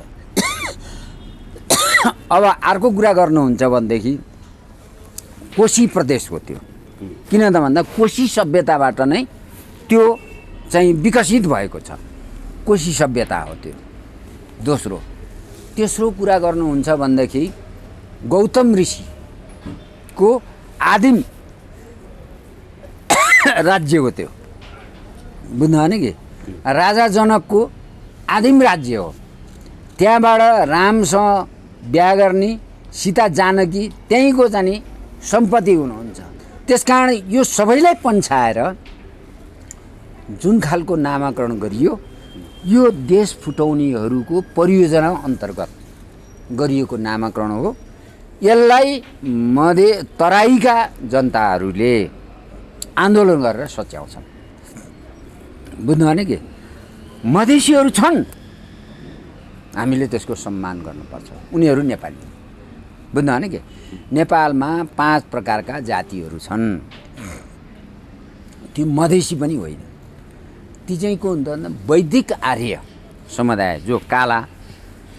अब अर्को कुरा गर्नुहुन्छ भनेदेखि कोशी प्रदेश हो त्यो। किन त भन्दा कोशी सभ्यताबाट नै त्यो चाहिँ विकसित भएको छ। कोशी सभ्यता हो त्यो। तेस्रो कुरा गर्नुहुन्छ भनेदेखि गौतम ऋषिको आदिम राज्य हो त्यो। बुझ्नु भने कि राजा जनकको आदिम राज्य हो। त्यहाँबाट रामसँग बिहा गर्ने सीता जानकी त्यहीँको जाने सम्पत्ति हुनुहुन्छ। त्यसकारण यो सबैलाई पन्छाएर जुन खालको नामाकरण गरियो, यो देश फुटाउनेहरूको परियोजना अन्तर्गत गरिएको नामाकरण हो। यसलाई तराईका जनताहरूले आन्दोलन गरेर सच्याउँछन्। बुझ्नु भने कि मधेसीहरू छन्, हामीले त्यसको सम्मान गर्नुपर्छ। उनीहरू नेपाली। बुझ्नु भने कि नेपालमा 5 प्रकारका जातिहरू छन्। ती मधेसी पनि होइन। ती चाहिँ को हुन्छ भन्दा वैदिक आर्य समुदाय जो काला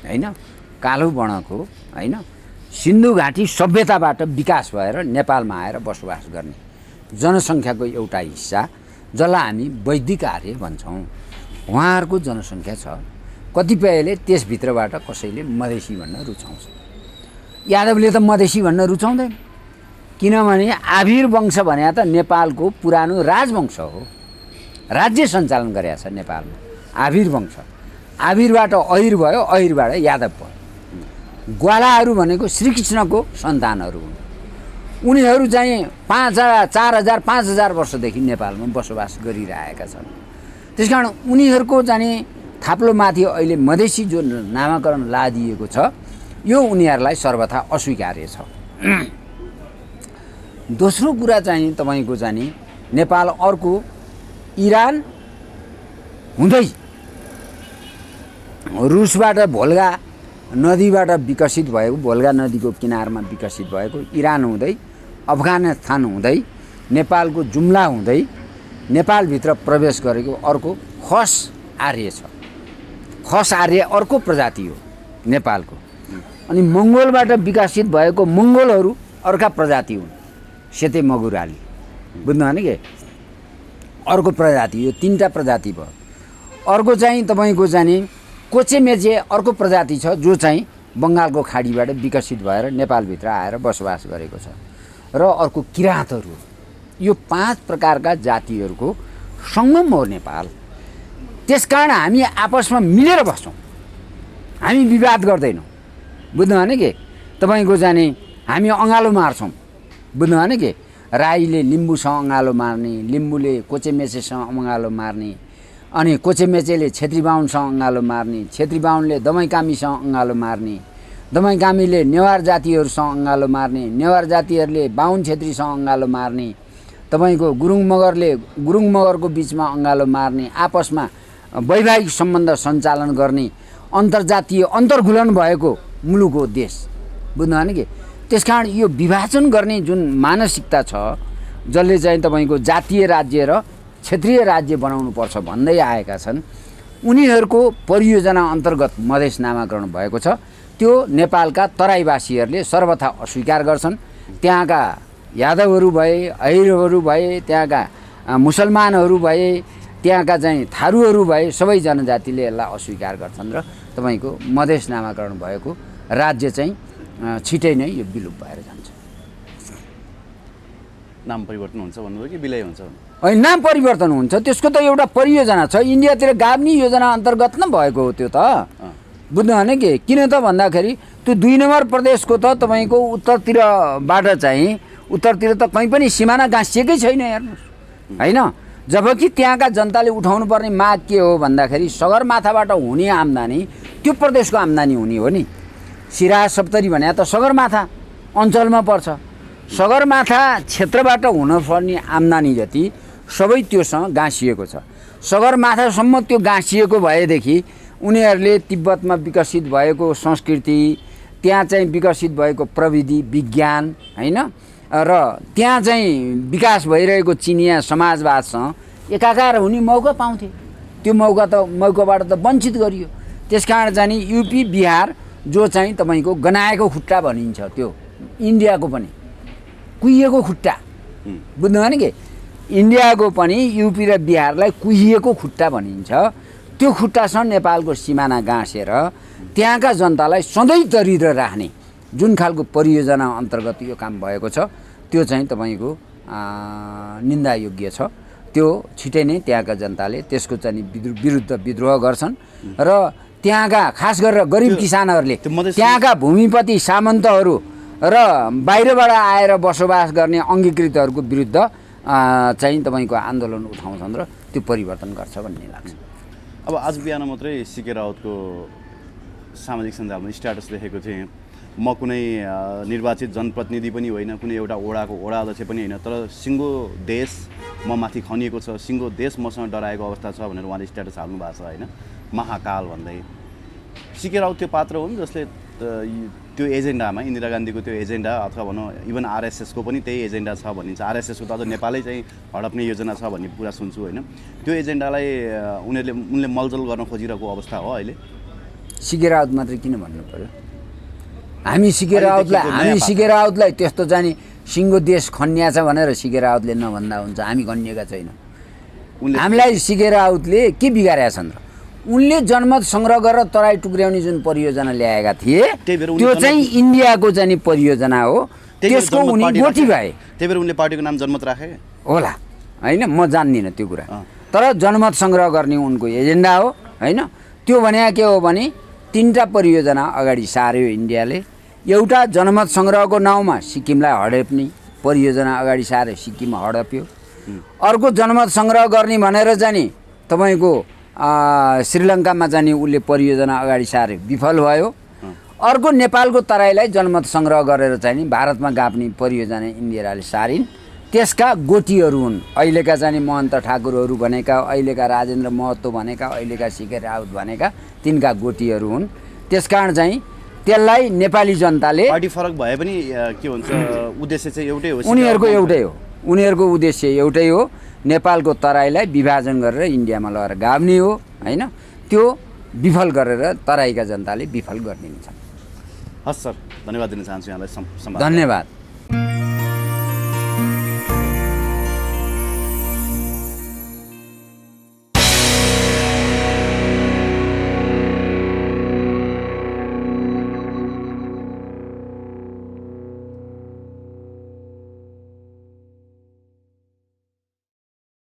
होइन, कालो वर्णको होइन, सिन्धु घाटी सभ्यताबाट विकास भएर नेपालमा आएर बसोबास गर्ने जनसङ्ख्याको एउटा हिस्सा जसलाई हामी वैदिक आर्य भन्छौँ। उहाँहरूको जनसङ्ख्या छ। कतिपयले त्यसभित्रबाट कसैले मधेसी भन्न रुचाउँछ। यादवले त मधेसी भन्न रुचाउँदैन। किनभने आभिर वंश भने त नेपालको पुरानो राजवंश हो। राज्य सञ्चालन गरेका छ नेपालमा आभिर वंश। आभिरबाट अहिर भयो, अहिरबाट यादव भयो। ग्वालाहरू भनेको श्रीकृष्णको सन्तानहरू हुन्। उनीहरू चाहिँ 4000 5000 वर्षदेखि नेपालमा बसोबास गरिरहेका छन्। त्यसकारण उनीहरूको चाहिँ थाप्लोमाथि अहिले मधेसी जो नामाकरण लादिएको छ, यो उनीहरूलाई सर्वथा अस्वीकार्य छ। दोस्रो कुरा चाहिँ तपाईँको जाने नेपाल अर्को इरान हुँदै रुसबाट भोल्गा नदीबाट विकसित भएको, भोल्गा नदीको किनारमा विकसित भएको इरान हुँदै अफगानिस्तान हुँदै नेपालको जुम्ला हुँदै नेपालभित्र प्रवेश गरेको अर्को खस आर्य छ। खस आर्य अर्को प्रजाति हो नेपालको। अनि मङ्गोलबाट विकसित भएको मङ्गोलहरू अर्का प्रजाति हुन्, सेते मगुराली। बुझ्नु भने के अर्को प्रजाति, यो 3टा प्रजाति भयो। अर्को चाहिँ तपाईँको जाने कोचेमेचे अर्को प्रजाति छ जो चाहिँ बङ्गालको खाडीबाट विकसित भएर नेपालभित्र आएर बसोबास गरेको छ। र अर्को किराँतहरू। यो 5 प्रकारका जातिहरूको सङ्गम हो नेपाल। त्यसकारण हामी आपसमा मिलेर बस्छौँ, हामी विवाद गर्दैनौँ। बुझ्नु भने के तपाईँको जाने हामी अँगालो मार्छौँ। बुझ्नु भने के राईले लिम्बूसँग अँगालो मार्ने, लिम्बूले कोचेमेचेसँग अँगालो मार्ने, अनि कोचेमेचेले छेत्री बाहुनसँग अँगालो मार्ने, छेत्री बाहुनले दमैकामीसँग अँगालो मार्ने, दमैकामीले नेवार जातिहरूसँग अँगालो मार्ने, नेवार जातिहरूले बाहुन छेत्रीसँग अँगालो मार्ने, तपाईँको गुरुङ मगरको बिचमा अँगालो मार्ने, आपसमा वैवाहिक सम्बन्ध सञ्चालन गर्ने अन्तर्जातीय अन्तर्गुलन भएको मुलुक हो देश। बुझ्नुभयो नि कि? त्यसकारण यो विभाजन गर्ने जुन मानसिकता छ, जसले चाहिँ तपाईँको जातीय राज्य र क्षेत्रीय राज्य बनाउनुपर्छ भन्दै आएका छन्, उनीहरूको परियोजना अन्तर्गत मधेस नामाकरण भएको छ। त्यो नेपालका तराईवासीहरूले सर्वथा अस्वीकार गर्छन्। त्यहाँका यादवहरू भए, अहिरहरू भए, त्यहाँका मुसलमानहरू भए, त्यहाँका चाहिँ थारूहरू भए, सबै जनजातिले यसलाई अस्वीकार गर्छन् र तपाईँको मधेस नामाकरण भएको राज्य चाहिँ छिटै नै यो विलुप्त भएर जान्छ। नाम परिवर्तन हुन्छ भन्नुभयो कि विलय हुन्छ? होइन, नाम परिवर्तन हुन्छ, त्यसको त एउटा परियोजना छ। इन्डियातिर गाब्नी योजना अन्तर्गत नै भएको हो त्यो त। बुझ्नु भने कि किन त भन्दाखेरि त्यो 2 नम्बर प्रदेशको त तपाईँको उत्तरतिरबाट चाहिँ उत्तरतिर त कहीँ पनि सिमाना गाँसिएकै छैन हेर्नुहोस्, होइन? जबकि त्यहाँका जनताले उठाउनु पर्ने माग के हो भन्दाखेरि सगरमाथाबाट हुने आम्दानी त्यो प्रदेशको आम्दानी हुने हो नि। सिराहा सप्तरी भने त सगरमाथा अञ्चलमा पर्छ। सगरमाथा क्षेत्रबाट हुनुपर्ने आम्दानी जति सबै त्योसँग गाँसिएको छ। सगरमाथासम्म त्यो गाँसिएको भएदेखि उनीहरूले तिब्बतमा विकसित भएको संस्कृति, त्यहाँ चाहिँ विकसित भएको प्रविधि विज्ञान, होइन, र त्यहाँ चाहिँ विकास भइरहेको चिनिया समाजवादसँग एकाकार हुने मौका पाउँथे। त्यो मौकाबाट त वञ्चित गरियो। त्यसकारण चाहिँ युपी बिहार जो चाहिँ तपाईँको गनाएको खुट्टा भनिन्छ, त्यो इन्डियाको पनि कुहिएको खुट्टा। बुझ्नुभयो नि कि? इन्डियाको पनि युपी र बिहारलाई कुहिएको खुट्टा भनिन्छ। त्यो खुट्टासँग नेपालको सिमाना गाँसेर त्यहाँका जनतालाई सधैँ दरिद्र राख्ने जुन खालको परियोजना अन्तर्गत यो काम भएको छ, त्यो चाहिँ तपाईँको निन्दायोग्य छ। त्यो छिटै नै त्यहाँका जनताले त्यसको चाहिँ विरुद्ध विद्रोह गर्छन् र त्यहाँका खास गरेर गरिब किसानहरूले, त्यहाँका भूमिपति सामन्तहरू र बाहिरबाट आएर बसोबास गर्ने अङ्गीकृतहरूको विरुद्ध चाहिँ तपाईँको आन्दोलन उठाउँछन् र त्यो परिवर्तन गर्छ भन्ने लाग्छ। अब आज बिहान मात्रै सिके राउतको सामाजिक सञ्जालमा स्ट्याटस देखेको थिएँ, म कुनै निर्वाचित जनप्रतिनिधि पनि होइन, कुनै एउटा वडाको वडा अध्यक्ष पनि होइन, तर सिङ्गो देश म माथि खनिएको छ, सिङ्गो देश मसँग डराएको अवस्था छ भनेर उहाँले स्ट्याटस हाल्नु भएको छ, होइन, महाकाल भन्दै। सिके राउत त्यो पात्र हुन् जसले त्यो एजेन्डामा, इन्दिरा गान्धीको त्यो एजेन्डा अथवा भनौँ इभन आरएसएसको पनि त्यही एजेन्डा छ भनिन्छ। आरएसएसको त अझ नेपालै चाहिँ हडप्ने योजना छ भन्ने कुरा सुन्छु, होइन? त्यो एजेन्डालाई उनले मलजल गर्न खोजिरहेको अवस्था हो अहिले। सिके राउत मात्रै किन भन्नु पर्यो? हामी सिके राउतलाई त्यस्तो जाने सिङ्गो देश खन्या छ भनेर सिके राउतले नभन्दा हुन्छ। हामी खनिएका छैनौँ। हामीलाई सिके राउतले के बिगारेका छन् र? उनले जनमत सङ्ग्रह गरेर तराई टुक्र्याउने जुन परियोजना ल्याएका थिए त्यो चाहिँ इन्डियाको चाहिँ परियोजना हो। त्यसको उनी गोठी भए। त्यही भएर उनले पार्टीको नाम जनमत राखे होला, होइन? म जान्दिनँ त्यो कुरा, तर जनमत सङ्ग्रह गर्ने उनको एजेन्डा हो, होइन? त्यो भने के हो भने 3टा परियोजना अगाडि सार्यो इन्डियाले। एउटा जनमत सङ्ग्रहको नाउँमा सिक्किमलाई हडप्ने परियोजना अगाडि सार्यो, सिक्किम हडप्यो। अर्को जनमत सङ्ग्रह गर्ने भनेर जाने तपाईँको श्रीलङ्कामा जाने उसले परियोजना अगाडि सार्यो, विफल भयो। अर्को नेपालको तराईलाई जनमत सङ्ग्रह गरेर चाहिँ भारतमा गाप्ने परियोजना इन्दिराले सारिन्। त्यसका गोटीहरू हुन् अहिलेका चाहिँ महन्त ठाकुरहरू भनेका, अहिलेका राजेन्द्र महतो भनेका, अहिलेका सिके राउत भनेका, तिनका गोटीहरू हुन्। त्यसकारण चाहिँ त्यसलाई नेपाली जनताले, पार्टी फरक भए पनि के भन्छ उद्देश्य चाहिँ एउटै हो, उनीहरूको एउटै हो, उनीहरूको उद्देश्य एउटै हो, नेपालको तराईलाई विभाजन गरेर इन्डियामा लगेर गाभ्ने हो, होइन? त्यो विफल गरेर तराईका जनताले विफल गरिदिन्छन्। हस् सर, धन्यवाद दिन चाहन्छु यहाँलाई। धन्यवाद।